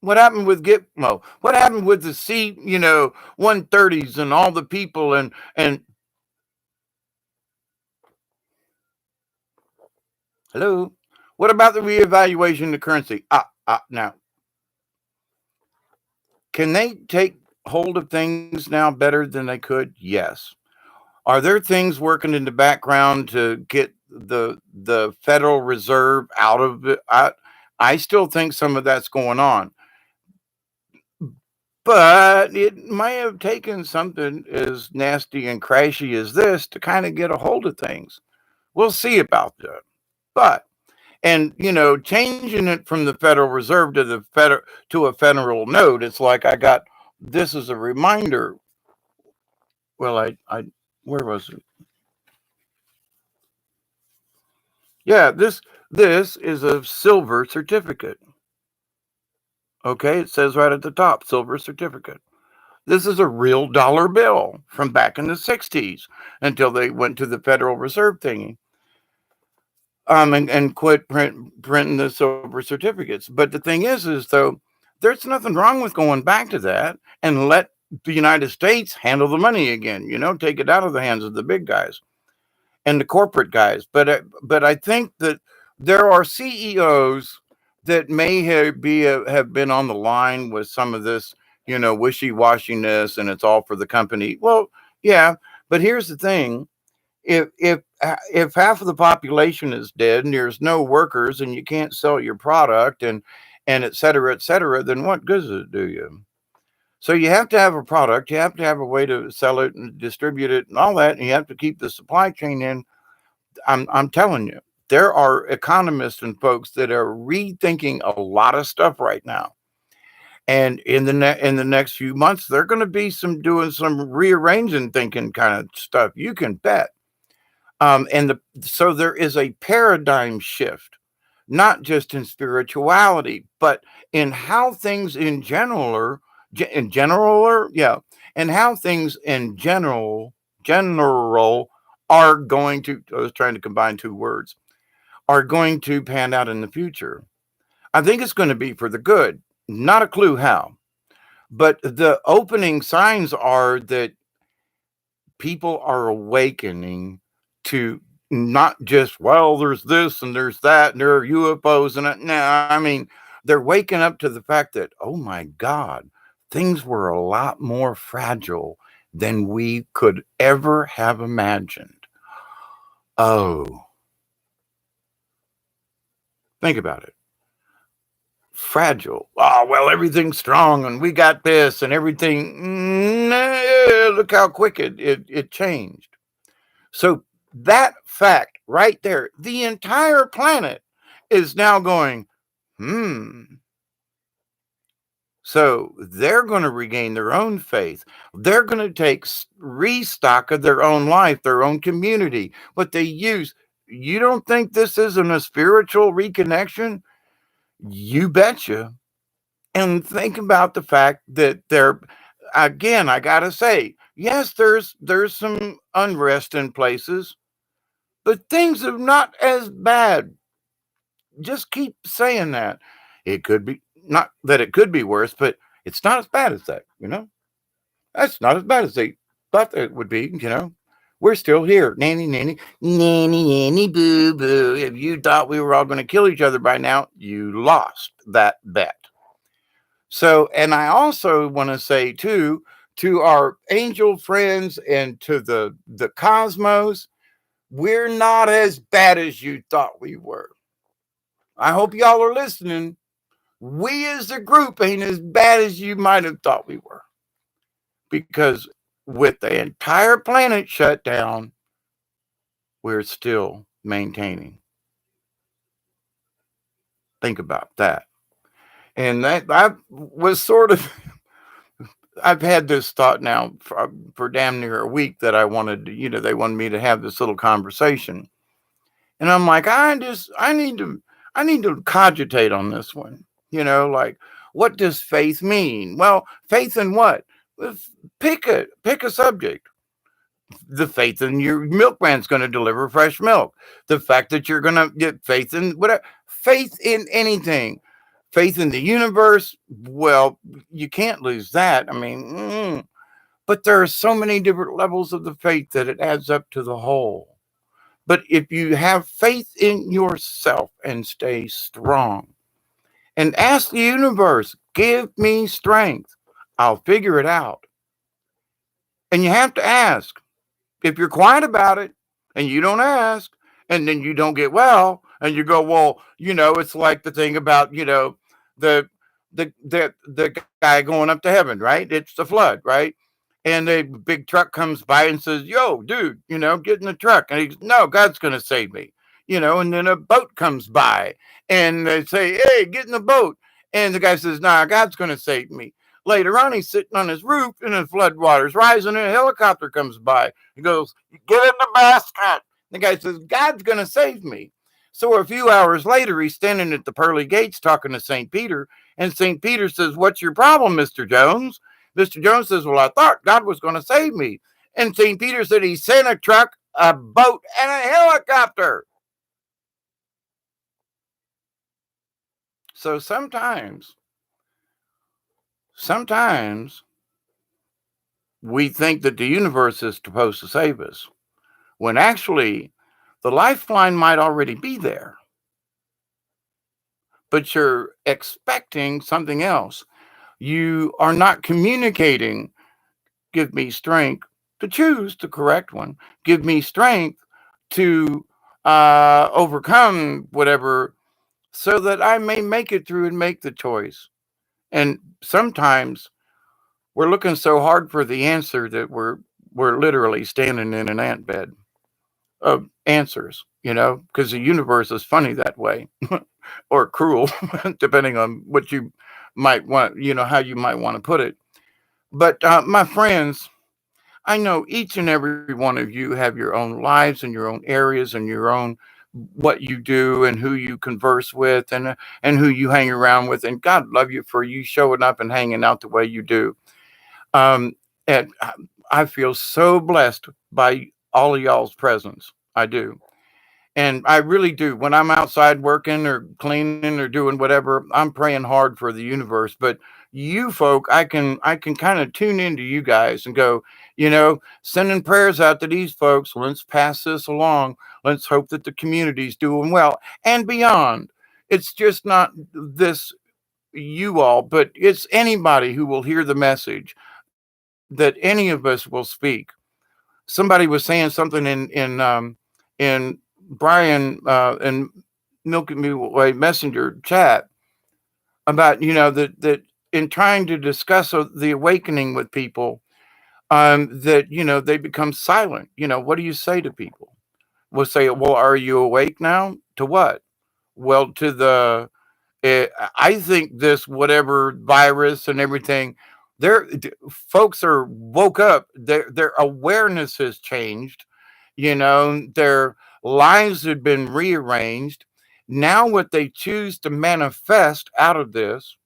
What happened with Gitmo? What happened with the C-130s and all the people and hello? What about the reevaluation of the currency? Now, can they take hold of things now better than they could? Yes. Are there things working in the background to get the Federal Reserve out of it? I still think some of that's going on. But it might have taken something as nasty and crashy as this to kind of get a hold of things. We'll see about that. But changing it from the Federal Reserve to a federal note, it's like I got this as a reminder. Well, I where was it? Yeah, this is a silver certificate. Okay, it says right at the top, silver certificate. This is a real dollar bill from back in the 60s until they went to the Federal Reserve thingy. And quit printing the silver certificates. But the thing is though, there's nothing wrong with going back to that and let the United States handle the money again, take it out of the hands of the big guys and the corporate guys. But I think that there are CEOs that may have been on the line with some of this, wishy-washiness, and it's all for the company. Well, yeah, but here's the thing. If half of the population is dead and there's no workers and you can't sell your product and et cetera, then what good does it do you? So you have to have a product, you have to have a way to sell it and distribute it and all that, and you have to keep the supply chain in. I'm telling you, there are economists and folks that are rethinking a lot of stuff right now. And in the next few months, they're going to be some doing some rearranging thinking kind of stuff. You can bet. So there is a paradigm shift, not just in spirituality, but in how things in general are, yeah, and how things in general are going to. I was trying to combine two words. Are going to pan out in the future. I think it's going to be for the good. Not a clue how, but the opening signs are that people are awakening to not just, well, there's this and there's that, and there are UFOs and no, I mean, they're waking up to the fact that, oh my God, things were a lot more fragile than we could ever have imagined. Oh, think about it. Fragile. Oh, well, everything's strong and we got this and everything. Look how quick it changed. So that fact right there, the entire planet is now going, hmm. So they're going to regain their own faith. They're going to take restock of their own life, their own community, what they use. You don't think this isn't a spiritual reconnection? You betcha. And think about the fact that there, again, I got to say, yes, there's some unrest in places, but things are not as bad. Just keep saying that. It could be, not that it could be worse, but it's not as bad as that, you know? That's not as bad as they thought it would be, you know? We're still here. Nanny, nanny, nanny, nanny, boo, boo. If you thought we were all going to kill each other by now, you lost that bet. So, and I also want to say too, to our angel friends and to the cosmos, we're not as bad as you thought we were. I hope y'all are listening. We as a group ain't as bad as you might have thought we were. Because with the entire planet shut down, we're still maintaining. Think about that. And that I was sort of, I've had this thought now for damn near a week that I wanted to, they wanted me to have this little conversation. And I'm like, I need to cogitate on this one. Like, what does faith mean? Well, faith in what? Pick a subject. The faith in your milkman's going to deliver fresh milk. The fact that you're going to get faith in whatever, faith in anything, faith in the universe. Well, you can't lose that. I mean, but there are so many different levels of the faith that it adds up to the whole. But if you have faith in yourself and stay strong and ask the universe, give me strength, I'll figure it out. And you have to ask. If you're quiet about it and you don't ask, and then you don't get well, and you go, well, it's like the thing about, the the guy going up to heaven, right? It's the flood, right? And a big truck comes by and says, yo, dude, get in the truck. And he's, no, God's going to save me, and then a boat comes by and they say, hey, get in the boat. And the guy says, nah, God's going to save me. Later on, he's sitting on his roof and the floodwaters rising and a helicopter comes by. He goes, get in the basket. The guy says, God's going to save me. So a few hours later, he's standing at the pearly gates talking to St. Peter. And St. Peter says, what's your problem, Mr. Jones? Mr. Jones says, well, I thought God was going to save me. And St. Peter said he sent a truck, a boat, and a helicopter. So sometimes we think that the universe is supposed to save us, when actually the lifeline might already be there. But you're expecting something else. You are not communicating, give me strength to choose the correct one. Give me strength to overcome whatever, so that I may make it through and make the choice. And sometimes We're looking so hard for the answer that we're literally standing in an ant bed of answers, because the universe is funny that way, or cruel, depending on what you might want, how you might want to put it. But my friends, I know each and every one of you have your own lives and your own areas and your own what you do and who you converse with and who you hang around with. And God love you for you showing up and hanging out the way you do. Um, and I feel so blessed by all of y'all's presence. I do. And I really do. When I'm outside working or cleaning or doing whatever, I'm praying hard for the universe. But you folk, I can kind of tune into you guys and go, sending prayers out to these folks. Let's pass this along. Let's hope that the community's doing well and beyond. It's just not this you all, but it's anybody who will hear the message that any of us will speak. Somebody was saying something in Brian and Milky Way Messenger chat about that in trying to discuss the awakening with people, that they become silent. What do you say to people? We'll say, well, are you awake now? To what? Well, to the I think this whatever virus and everything, folks are woke up. Their awareness has changed. Their lives had been rearranged. Now, what they choose to manifest out of this,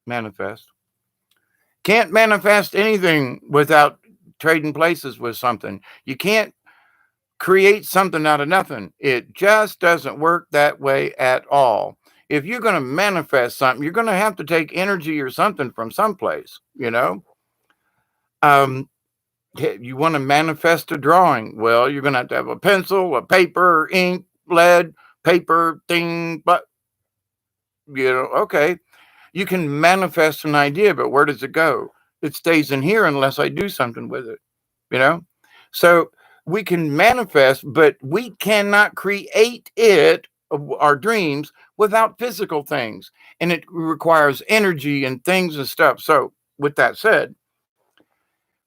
manifest, can't manifest anything without trading places with something. You can't create something out of nothing. It just doesn't work that way at all. If you're going to manifest something, you're going to have to take energy or something from someplace. Um, you want to manifest a drawing. Well, you're going to have a pencil, a paper, ink, lead, paper, thing, but, okay. You can manifest an idea, but where does it go? It stays in here unless I do something with it, you know? So we can manifest, but we cannot create our dreams, without physical things. And it requires energy and things and stuff. So, with that said,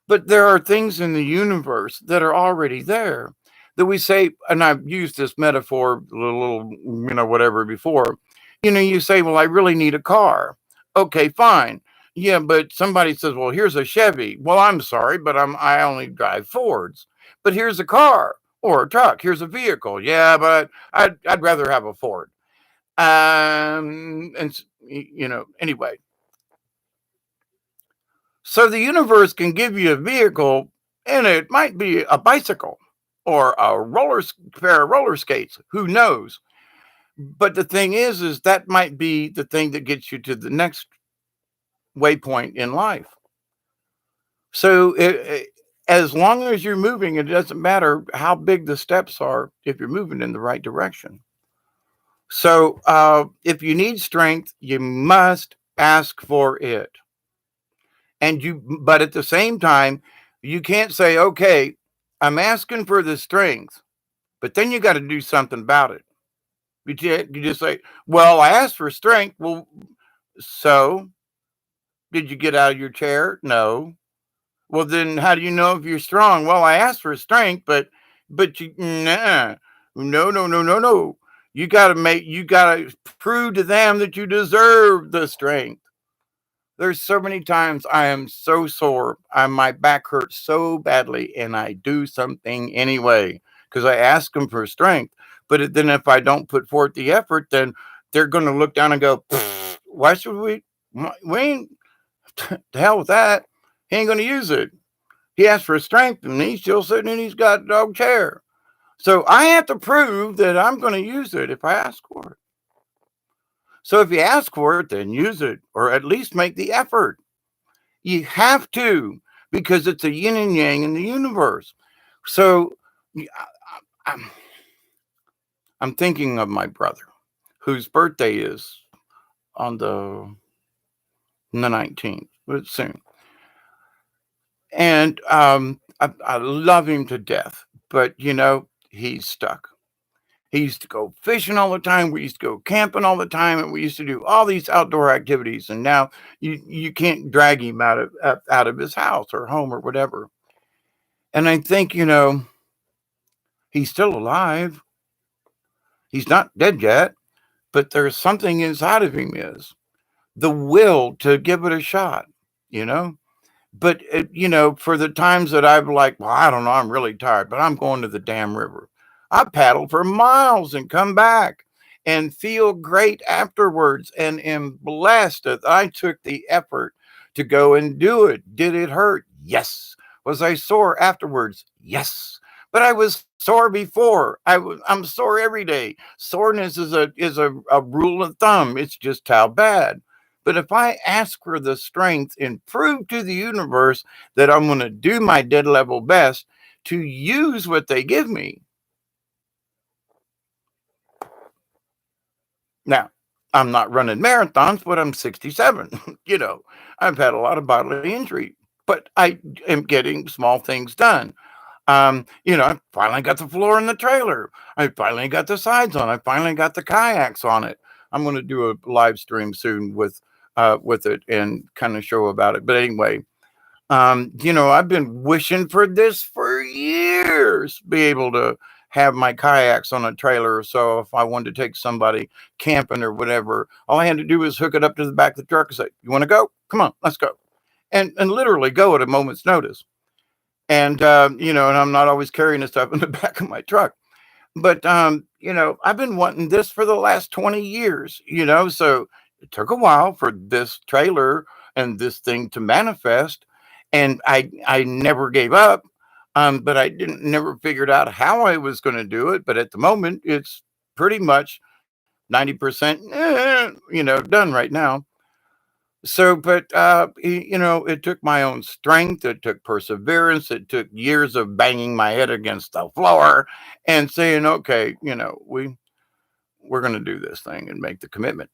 but there are things in the universe that are already there that we say, and I've used this metaphor, a little, whatever before. You say, well, I really need a car. Okay, fine. Yeah, but somebody says, well, here's a Chevy. Well, I'm sorry, but I only drive Fords. But here's a car or a truck. Here's a vehicle. Yeah, but I'd rather have a Ford. And anyway, so the universe can give you a vehicle, and it might be a bicycle or pair of roller skates. Who knows? But the thing is that might be the thing that gets you to the next waypoint in life. So as long as you're moving, it doesn't matter how big the steps are if you're moving in the right direction. So if you need strength, you must ask for it. But at the same time, you can't say, okay, I'm asking for the strength, but then you got to do something about it. You just say, well, I asked for strength. Well, so did you get out of your chair? No. Well, then how do you know if you're strong? Well, I asked for strength, but no. You got to prove to them that you deserve the strength. There's so many times I am so sore, my back hurts so badly, and I do something anyway because I ask them for strength. But then if I don't put forth the effort, then they're going to look down and go, why should we? We ain't, to hell with that. He ain't going to use it. He asked for strength, and he's still sitting in his dog chair. So I have to prove that I'm going to use it if I ask for it. So if you ask for it, then use it, or at least make the effort. You have to, because it's a yin and yang in the universe. So I'm thinking of my brother, whose birthday is on the 19th, but soon. And I love him to death, but he's stuck. He used to go fishing all the time. We used to go camping all the time, and we used to do all these outdoor activities. And now you can't drag him out of his house or home or whatever. And I think, he's still alive. He's not dead yet, but there's something inside of him is the will to give it a shot, you know? But, for the times that I've like, well, I don't know, I'm really tired, but I'm going to the damn river. I paddle for miles and come back and feel great afterwards and am blessed that I took the effort to go and do it. Did it hurt? Yes. Was I sore afterwards? Yes. But I was sore before. I'm sore every day. Soreness is a rule of thumb. It's just how bad. But if I ask for the strength and prove to the universe that I'm going to do my dead level best to use what they give me. Now, I'm not running marathons, but I'm 67. I've had a lot of bodily injury, but I am getting small things done. I finally got the floor in the trailer. I finally got the sides on. I finally got the kayaks on it. I'm going to do a live stream soon with it and kind of show about it. But anyway, I've been wishing for this for years, be able to have my kayaks on a trailer. So if I wanted to take somebody camping or whatever, all I had to do was hook it up to the back of the truck and say, "You want to go? Come on, let's go." And literally go at a moment's notice. And and I'm not always carrying this stuff in the back of my truck. But I've been wanting this for the last 20 years, so it took a while for this trailer and this thing to manifest. And I never gave up. But I didn't never figured out how I was going to do it. But at the moment, it's pretty much 90%, done right now. So, but it took my own strength, it took perseverance, it took years of banging my head against the floor and saying, okay, we're going to do this thing and make the commitment.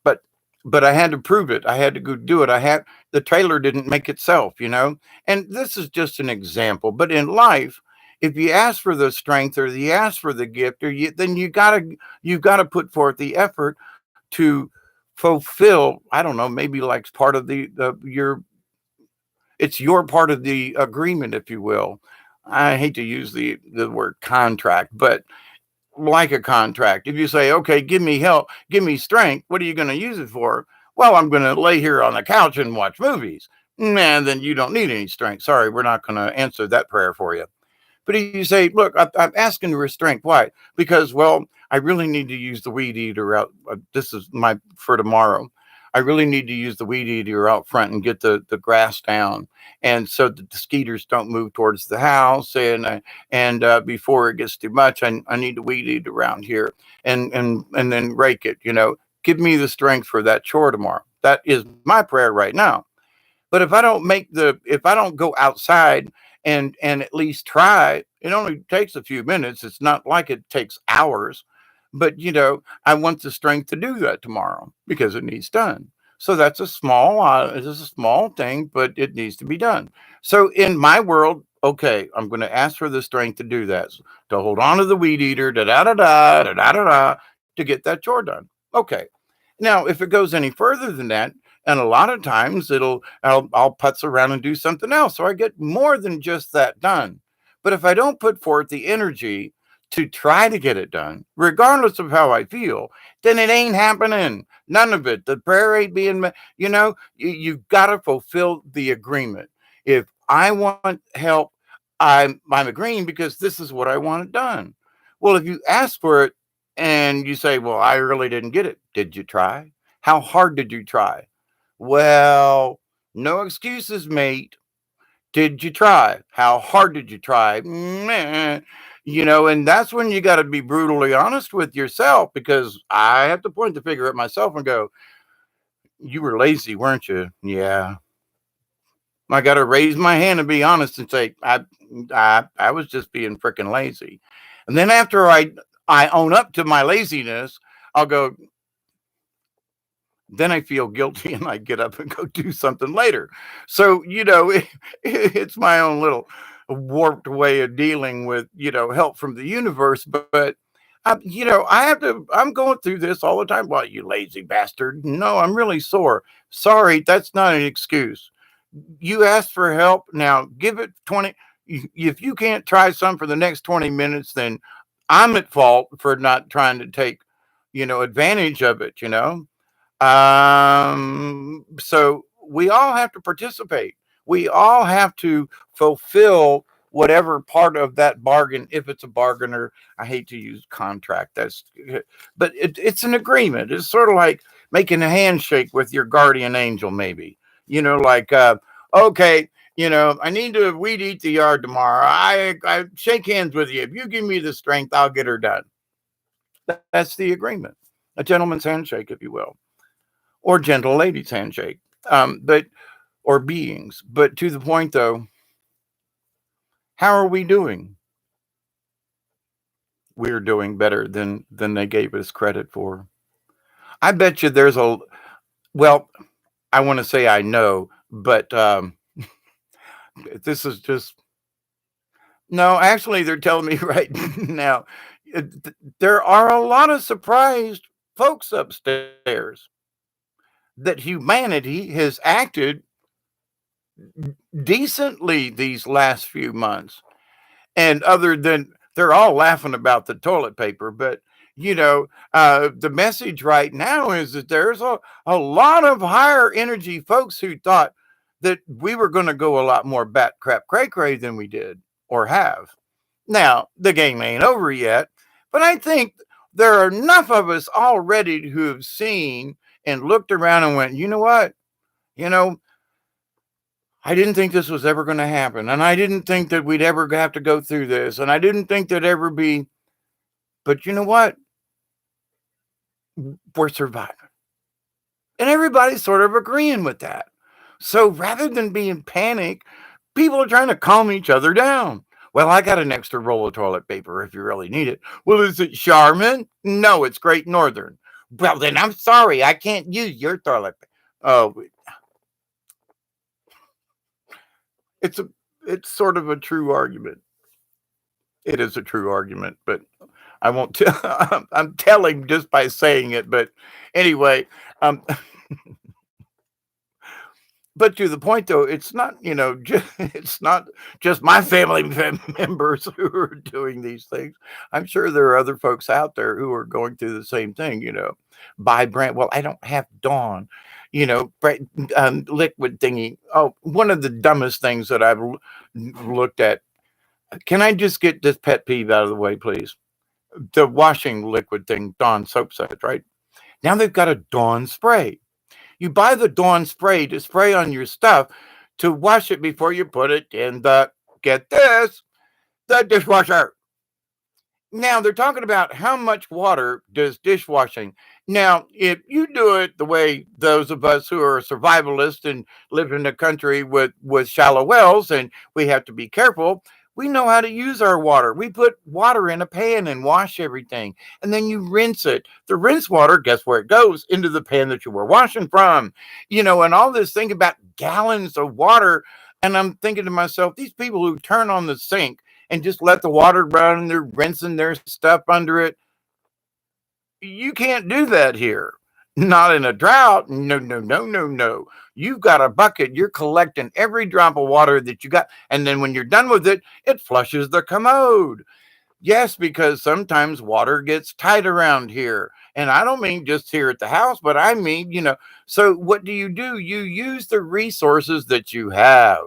But I had to prove it. I had to go do it. The trailer didn't make itself, And this is just an example, but in life, if you ask for the strength or you ask for the gift, then you've got to put forth the effort to fulfill. I don't know, maybe like part of it's your part of the agreement, if you will. I hate to use the word contract, but like a contract, if you say, okay, give me help, give me strength, what are you going to use it for? Well, I'm going to lay here on the couch and watch movies. Man, then you don't need any strength. Sorry, we're not going to answer that prayer for you. But if you say, look, I'm asking for strength. Why? Because, well, I really need to use the weed eater out. This is for tomorrow. I really need to use the weed eater out front and get the grass down, and so that the skeeters don't move towards the house. And before it gets too much, I need to weed eat around here and then rake it. Give me the strength for that chore tomorrow. That is my prayer right now. But if I don't go outside and at least try, it only takes a few minutes. It's not like it takes hours. But I want the strength to do that tomorrow because it needs done. So that's it's a small thing, but it needs to be done. So in my world, okay, I'm going to ask for the strength to do that, to hold on to the weed eater, da da da da da da da da, to get that chore done. Okay. Now, if it goes any further than that, and a lot of times I'll putz around and do something else, so I get more than just that done. But if I don't put forth the energy to try to get it done, regardless of how I feel, then it ain't happening. None of it. The prayer ain't being, you've got to fulfill the agreement. If I want help, I'm agreeing because this is what I want it done. Well, if you ask for it and you say, well, I really didn't get it. Did you try? How hard did you try? Well, no excuses, mate. Did you try? How hard did you try? Meh. And that's when you got to be brutally honest with yourself, because I have to point the finger at myself and go, you were lazy, weren't you? Yeah. I got to raise my hand and be honest and say, I was just being freaking lazy. And then after I own up to my laziness, I'll go, then I feel guilty and I get up and go do something later. So, it's my own little warped way of dealing with, help from the universe. But I'm going through this all the time. Well, you lazy bastard. No, I'm really sore. Sorry, that's not an excuse. You asked for help. Now give it 20. If you can't try some for the next 20 minutes, then I'm at fault for not trying to take, advantage of it, So we all have to participate. We all have to fulfill whatever part of that bargain, if it's a bargain, or I hate to use contract. But it's an agreement. It's sort of like making a handshake with your guardian angel, maybe. Like, okay, I need to weed eat the yard tomorrow. I shake hands with you. If you give me the strength, I'll get her done. That's the agreement. A gentleman's handshake, if you will, or gentle lady's handshake. But or beings. But to the point though, how are we doing? We're doing better than they gave us credit for. I bet you there's a well, I want to say I know, but this is just no, actually they're telling me right now there are a lot of surprised folks upstairs that humanity has acted decently these last few months. And other than they're all laughing about the toilet paper, but the message right now is that there's a lot of higher energy folks who thought that we were going to go a lot more bat crap cray cray than we did or have. Now, the game ain't over yet, but I think there are enough of us already who have seen and looked around and went, you know what? You know, I didn't think this was ever going to happen. And I didn't think that we'd ever have to go through this. And I didn't think there'd ever be. But you know what? We're surviving. And everybody's sort of agreeing with that. So rather than being panic, people are trying to calm each other down. Well, I got an extra roll of toilet paper if you really need it. Well, is it Charmin? No, it's Great Northern. Well, then I'm sorry. I can't use your toilet paper. Oh, it's a it's sort of a true argument. It is a true argument, but I won't tell. I'm telling just by saying it, but anyway, um, but to the point though, it's not it's not just my family members who are doing these things. I'm sure there are other folks out there who are going through the same thing. Buy brand. Well, I don't have Dawn. Liquid thingy. Oh, one of the dumbest things that I've looked at. Can I just get this pet peeve out of the way, please? The washing liquid thing, Dawn soap suds, right? Now they've got a Dawn spray. You buy the Dawn spray to spray on your stuff to wash it before you put it in get this, the dishwasher. Now they're talking about how much water does dishwashing. Now, if you do it the way those of us who are survivalists and live in a country with shallow wells and we have to be careful, we know how to use our water. We put water in a pan and wash everything, and then you rinse it. The rinse water, guess where it goes? Into the pan that you were washing from. And all this thing about gallons of water. And I'm thinking to myself, these people who turn on the sink and just let the water run and they're rinsing their stuff under it. You can't do that here. Not in a drought. No, no, no, no, no. You've got a bucket. You're collecting every drop of water that you got. And then when you're done with it, it flushes the commode. Yes, because sometimes water gets tight around here. And I don't mean just here at the house, but I mean, so what do? You use the resources that you have,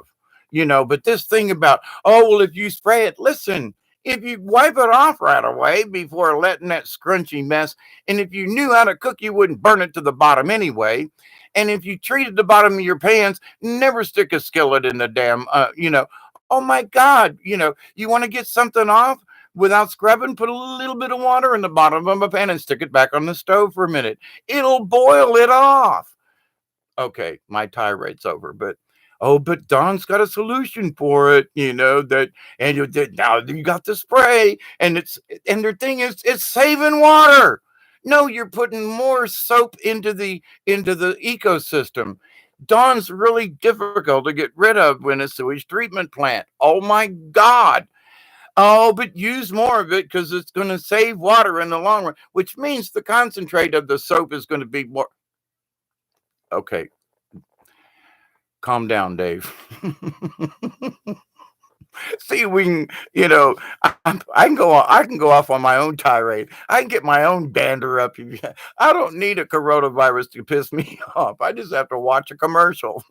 but this thing about, oh, well, if you spray it, listen, if you wipe it off right away before letting that scrunchy mess, and if you knew how to cook, you wouldn't burn it to the bottom anyway. And if you treated the bottom of your pans, never stick a skillet in the damn, oh my God, you want to get something off without scrubbing, put a little bit of water in the bottom of a pan and stick it back on the stove for a minute. It'll boil it off. Okay, my tirade's over, but but Don's got a solution for it, and now you got the spray, and their thing is it's saving water. No, you're putting more soap into the ecosystem. Dawn's really difficult to get rid of when a sewage treatment plant. Oh my God. Oh, but use more of it because it's going to save water in the long run, which means the concentrate of the soap is going to be more. Okay, calm down, Dave. See, we can, I can go, I can go off on my own tirade. I can get my own dander up. I don't need a coronavirus to piss me off. I just have to watch a commercial.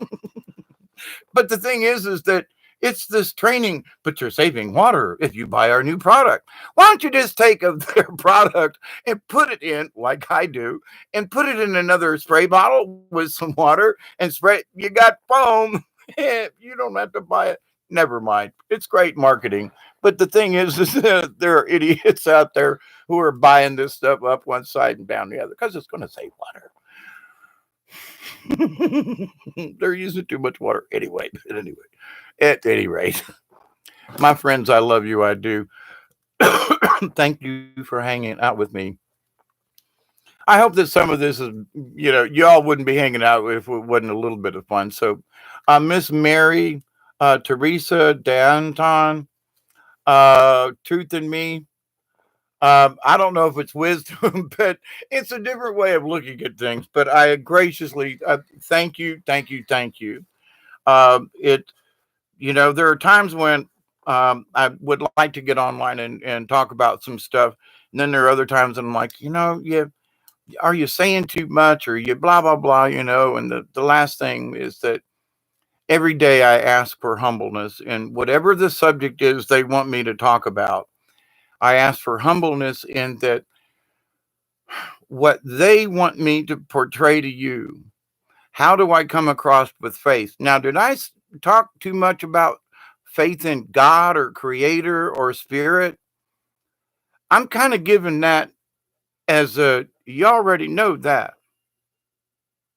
But the thing is that it's this training, but you're saving water if you buy our new product. Why don't you just take their product and put it in, like I do, and put it in another spray bottle with some water and spray? You got foam. You don't have to buy it. Never mind. It's great marketing. But the thing is there are idiots out there who are buying this stuff up one side and down the other because it's going to save water. They're using too much water anyway. But anyway, at any rate, my friends, I love you. I do. Thank you for hanging out with me. I hope that some of this is, y'all wouldn't be hanging out if it wasn't a little bit of fun. So, Miss Mary, Teresa, Danton, Truth in Me. I don't know if it's wisdom, but it's a different way of looking at things. But I graciously thank you, thank you, thank you. It, there are times when I would like to get online and talk about some stuff. And then there are other times I'm like, yeah, are you saying too much or you blah, blah, blah, And the last thing is that every day I ask for humbleness and whatever the subject is they want me to talk about. I ask for humbleness in that what they want me to portray to you. How do I come across with faith? Now, did I talk too much about faith in God or creator or spirit? I'm kind of giving that as you already know that.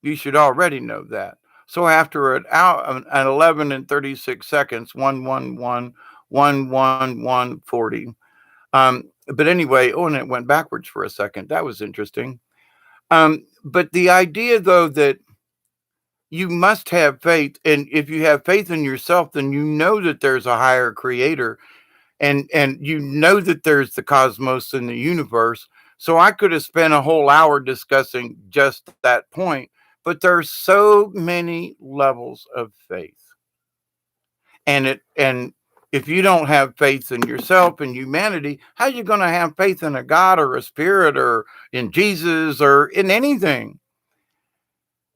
You should already know that. So after an hour, at 11 and 36 seconds, 111, 11140. But anyway, and it went backwards for a second. That was interesting. But the idea, though, that you must have faith, and if you have faith in yourself, then you know that there's a higher creator, and you know that there's the cosmos in the universe. So I could have spent a whole hour discussing just that point, but there's so many levels of faith, and if you don't have faith in yourself and humanity, how are you going to have faith in a God or a spirit or in Jesus or in anything?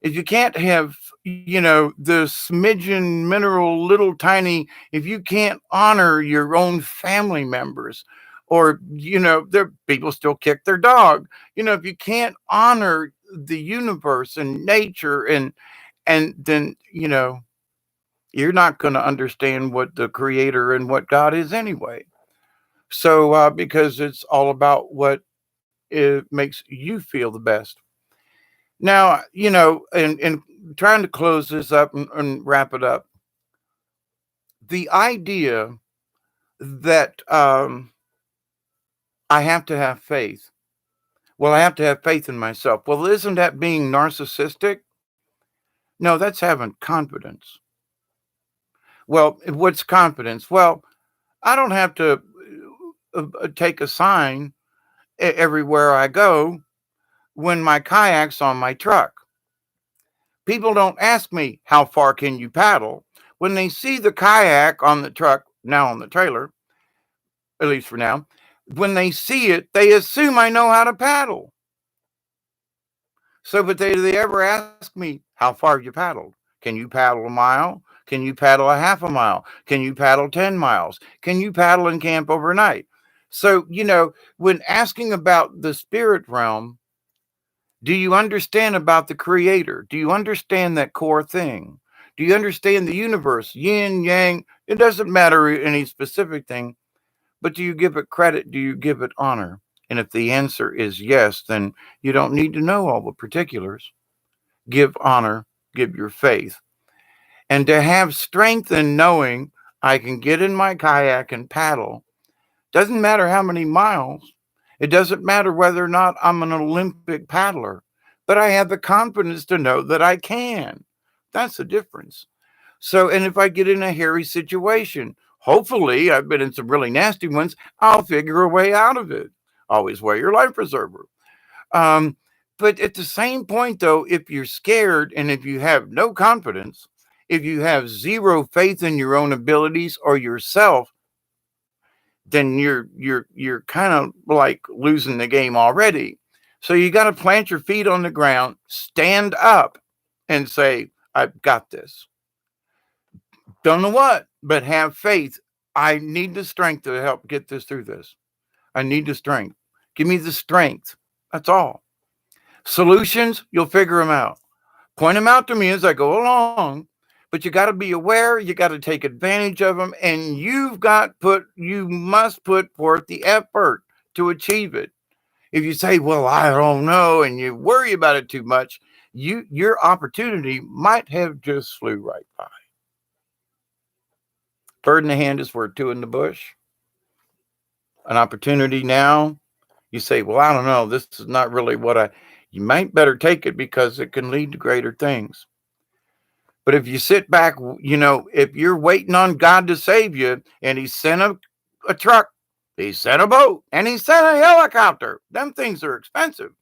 If you can't have, the smidgen mineral, little tiny, if you can't honor your own family members, or, there people still kick their dog, if you can't honor the universe and nature and then, you're not going to understand what the creator and what God is anyway. So, because it's all about what it makes you feel the best. Now, and trying to close this up and wrap it up, the idea that I have to have faith. Well, I have to have faith in myself. Well, isn't that being narcissistic? No, that's having confidence. Well, what's confidence? Well, I don't have to take a sign everywhere I go when my kayak's on my truck. People don't ask me, how far can you paddle? When they see the kayak on the truck, now on the trailer, at least for now, when they see it, they assume I know how to paddle. So, but they ever ask me, how far have you paddled? Can you paddle a mile? Can you paddle a half a mile? Can you paddle 10 miles? Can you paddle and camp overnight? So, when asking about the spirit realm, do you understand about the creator? Do you understand that core thing? Do you understand the universe, yin, yang? It doesn't matter any specific thing, but do you give it credit? Do you give it honor? And if the answer is yes, then you don't need to know all the particulars. Give honor, give your faith. And to have strength in knowing I can get in my kayak and paddle, doesn't matter how many miles. It doesn't matter whether or not I'm an Olympic paddler, but I have the confidence to know that I can. That's the difference. So, and if I get in a hairy situation, Hopefully, I've been in some really nasty ones. I'll figure a way out of it. Always wear your life preserver. Um, but at the same point, though, if you're scared and if you have no confidence, if you have zero faith in your own abilities or yourself, then you're kind of like losing the game already. So you got to plant your feet on the ground, stand up, and say, "I've got this." Don't know what, but have faith. I need the strength to help get this through this. I need the strength. Give me the strength. That's all. Solutions, you'll figure them out. Point them out to me as I go along, but you got to be aware, you got to take advantage of them, and you must put forth the effort to achieve it. If you say, well, I don't know, and you worry about it too much, your opportunity might have just flew right by. Bird in the hand is worth two in the bush. An opportunity now, you say, well, I don't know, this is not really you might better take it because it can lead to greater things. But if you sit back, if you're waiting on God to save you and he sent a truck, he sent a boat, and he sent a helicopter, them things are expensive,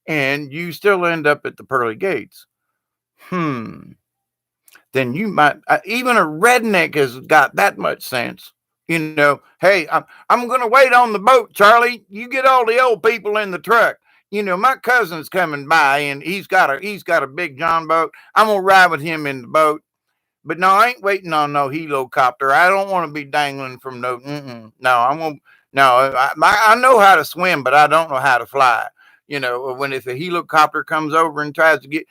and you still end up at the pearly gates, then you might, even a redneck has got that much sense. Hey, I'm going to wait on the boat, Charlie. You get all the old people in the truck. My cousin's coming by and he's got a big John boat. I'm going to ride with him in the boat. But no, I ain't waiting on no helicopter. I don't want to be dangling from no, I know how to swim, but I don't know how to fly. If a helicopter comes over and tries to get,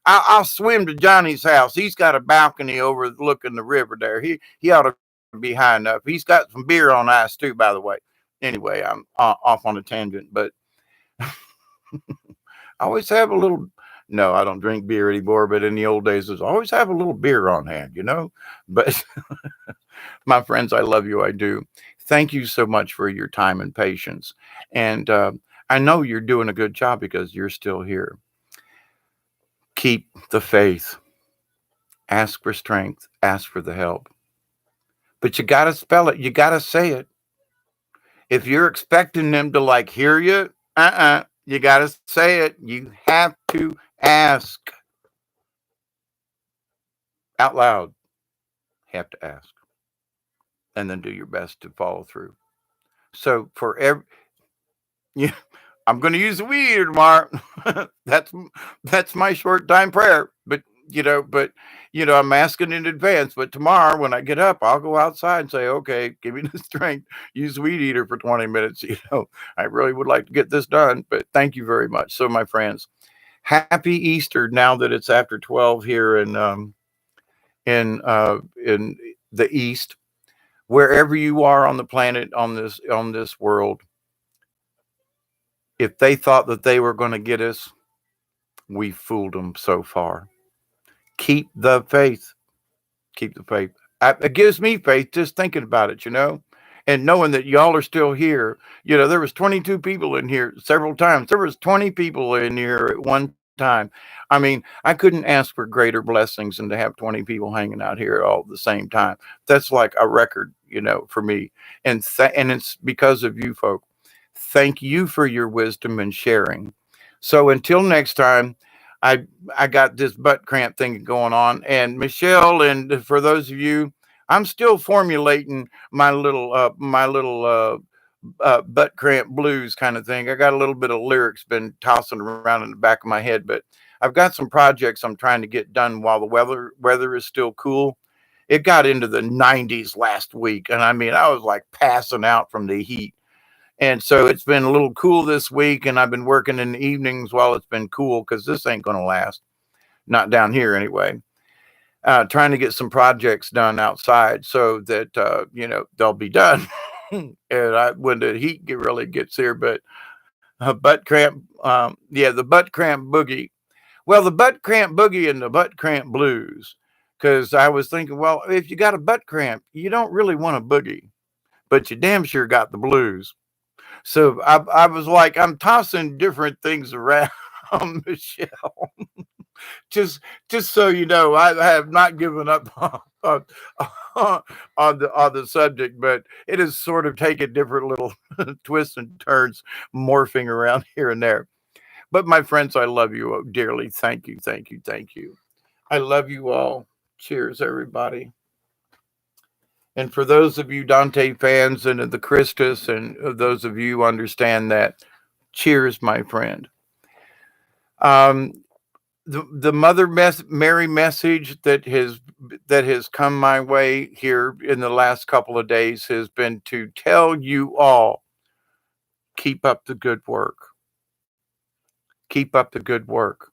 I'll swim to Johnny's house. He's got a balcony overlooking the river there. He ought to be high enough. He's got some beer on ice too, by the way. Anyway, I'm off on a tangent, but I always have a little. No, I don't drink beer anymore, but in the old days, I always have a little beer on hand, But my friends, I love you. I do. Thank you so much for your time and patience. And I know you're doing a good job because you're still here. Keep the faith. Ask for strength. Ask for the help. But you got to spell it. You got to say it. If you're expecting them to hear you, you got to say it. You have to ask out loud. Have to ask. And then do your best to follow through. So I'm going to use the weed eater tomorrow. that's my short time prayer. But I'm asking in advance. But tomorrow when I get up, I'll go outside and say, okay, give me the strength. Use the weed eater for 20 minutes. I really would like to get this done. But thank you very much. So my friends, happy Easter now that it's after 12 here in the East. Wherever you are on the planet, on this world, if they thought that they were going to get us, we fooled them so far. Keep the faith. Keep the faith. It gives me faith just thinking about it, and knowing that y'all are still here. There was 22 people in here several times. There was 20 people in here at one time. I mean, I couldn't ask for greater blessings than to have 20 people hanging out here all at the same time. That's like a record, for me. And it's because of you folk. Thank you for your wisdom and sharing. So until next time, I got this butt cramp thing going on. And Michelle, and for those of you, I'm still formulating my little butt cramp blues kind of thing. I got a little bit of lyrics been tossing around in the back of my head, but I've got some projects I'm trying to get done while the weather is still cool. It got into the 90s last week, and I mean, I was like passing out from the heat. And so it's been a little cool this week, and I've been working in the evenings while it's been cool because this ain't going to last. Not down here anyway. Trying to get some projects done outside so that, they'll be done. And when the heat really gets here, but butt cramp, the butt cramp boogie. Well, the butt cramp boogie and the butt cramp blues. Because I was thinking, well, if you got a butt cramp, you don't really want a boogie, but you damn sure got the blues. So I was like, I'm tossing different things around, Michelle. just so you know, I have not given up on, on the subject, but it has sort of taken different little twists and turns, morphing around here and there. But my friends, I love you dearly. Thank you, thank you, thank you. I love you all. Cheers, everybody. And for those of you Dante fans and the Christus, and those of you who understand that, cheers, my friend. Um, the Mary message that has come my way here in the last couple of days has been to tell you all, keep up the good work. Keep up the good work,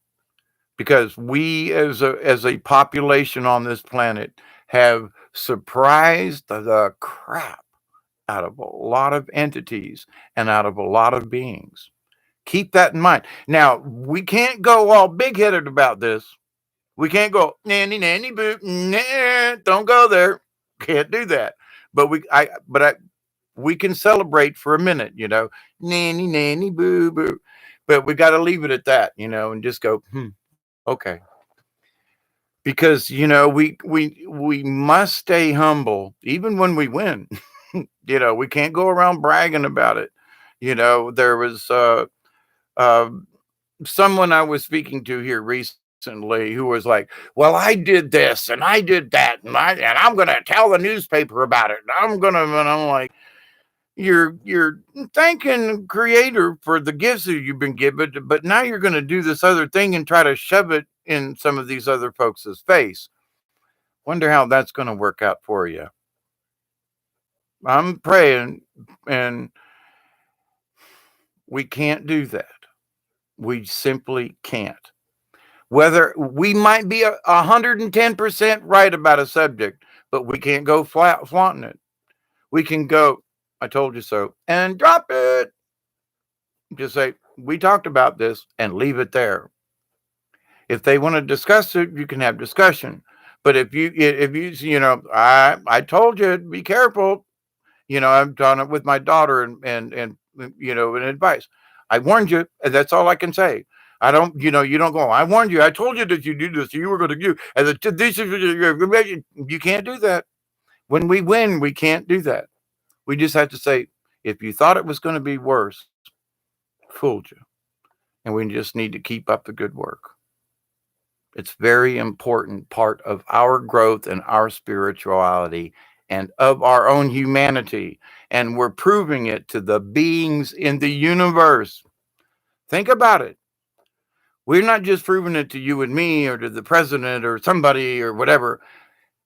because we as a population on this planet have surprised the crap out of a lot of entities and out of a lot of beings. Keep that in mind. Now, we can't go all big headed about this. We can't go nanny nanny boo. Nah, don't go there. Can't do that. But we can celebrate for a minute, nanny nanny boo boo. But we got to leave it at that, and just go, okay. Because we must stay humble even when we win. We can't go around bragging about it. There was someone I was speaking to here recently who was like, well, I did this and I did that, and I'm gonna tell the newspaper about it. And I'm like, you're thanking creator for the gifts that you've been given, but now you're gonna do this other thing and try to shove it in some of these other folks' face. Wonder how that's gonna work out for you. I'm praying, and we can't do that. We simply can't. Whether we might be 110% right about a subject, but we can't go flaunting it. We can go, I told you so, and drop it. Just say, we talked about this, and leave it there. If they want to discuss it, you can have discussion. But if you I told you, be careful. I've done it with my daughter and and advice. I warned you, and that's all I can say. I don't, you don't go, I warned you. I told you that you do this. You were going to do, and you can't do that. When we win, we can't do that. We just have to say, if you thought it was going to be worse, fooled you. And we just need to keep up the good work. It's very important part of our growth and our spirituality and of our own humanity. And we're proving it to the beings in the universe. Think about it. We're not just proving it to you and me or to the president or somebody or whatever.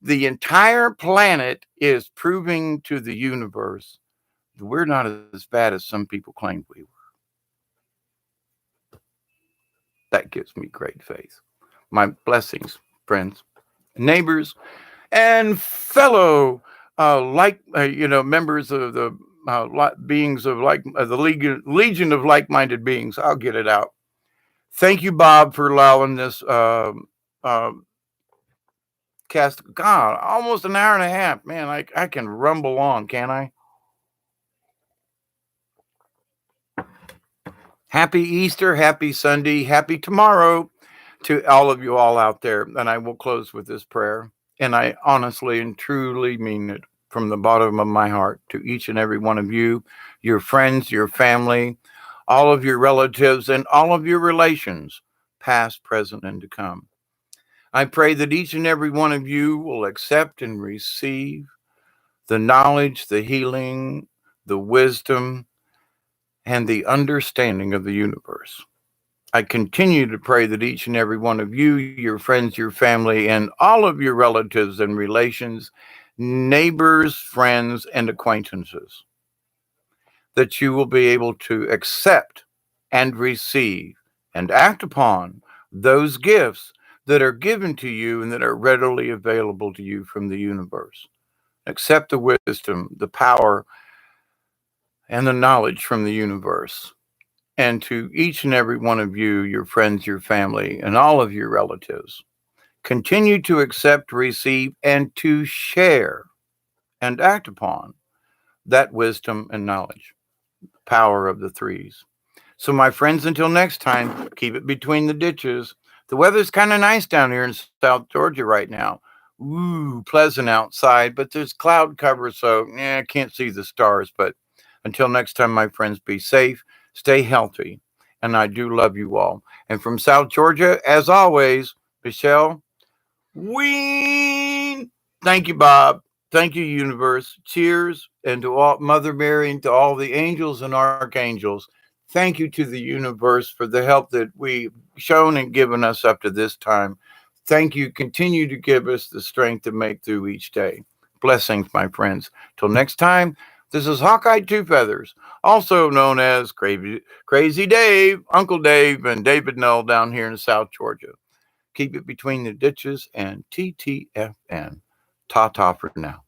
The entire planet is proving to the universe that we're not as bad as some people claimed we were. That gives me great faith. My blessings, friends, neighbors, and fellow members of the beings of the legion of like-minded beings. I'll get it out. Thank you, Bob, for allowing this cast. God, almost an hour and a half. Man, I can rumble on, can't I? Happy Easter, happy Sunday, happy tomorrow to all of you all out there. And I will close with this prayer. And I honestly and truly mean it from the bottom of my heart to each and every one of you, your friends, your family, all of your relatives, and all of your relations, past, present, and to come. I pray that each and every one of you will accept and receive the knowledge, the healing, the wisdom, and the understanding of the universe. I continue to pray that each and every one of you, your friends, your family, and all of your relatives and relations, neighbors, friends, and acquaintances, that you will be able to accept and receive and act upon those gifts that are given to you and that are readily available to you from the universe. Accept the wisdom, the power, and the knowledge from the universe. And to each and every one of you, your friends, your family, and all of your relatives, continue to accept, receive, and to share and act upon that wisdom and knowledge, power of the threes. So, my friends, until next time, keep it between the ditches. The weather's kind of nice down here in South Georgia right now. pleasant outside, but there's cloud cover, so I can't see the stars. But until next time, my friends, be safe, stay healthy, and I do love you all. And from South Georgia, as always, Michelle Ween. Thank you, Bob. Thank you, universe. Cheers. And to all Mother Mary and to all the angels and archangels, thank you to the universe for the help that we've shown and given us up to this time. Thank you. Continue to give us the strength to make through each day. Blessings, my friends. Till next time, this is Hawkeye Two Feathers, also known as Crazy Dave, Uncle Dave, and David Null down here in South Georgia. Keep it between the ditches and TTFN. Ta ta for now.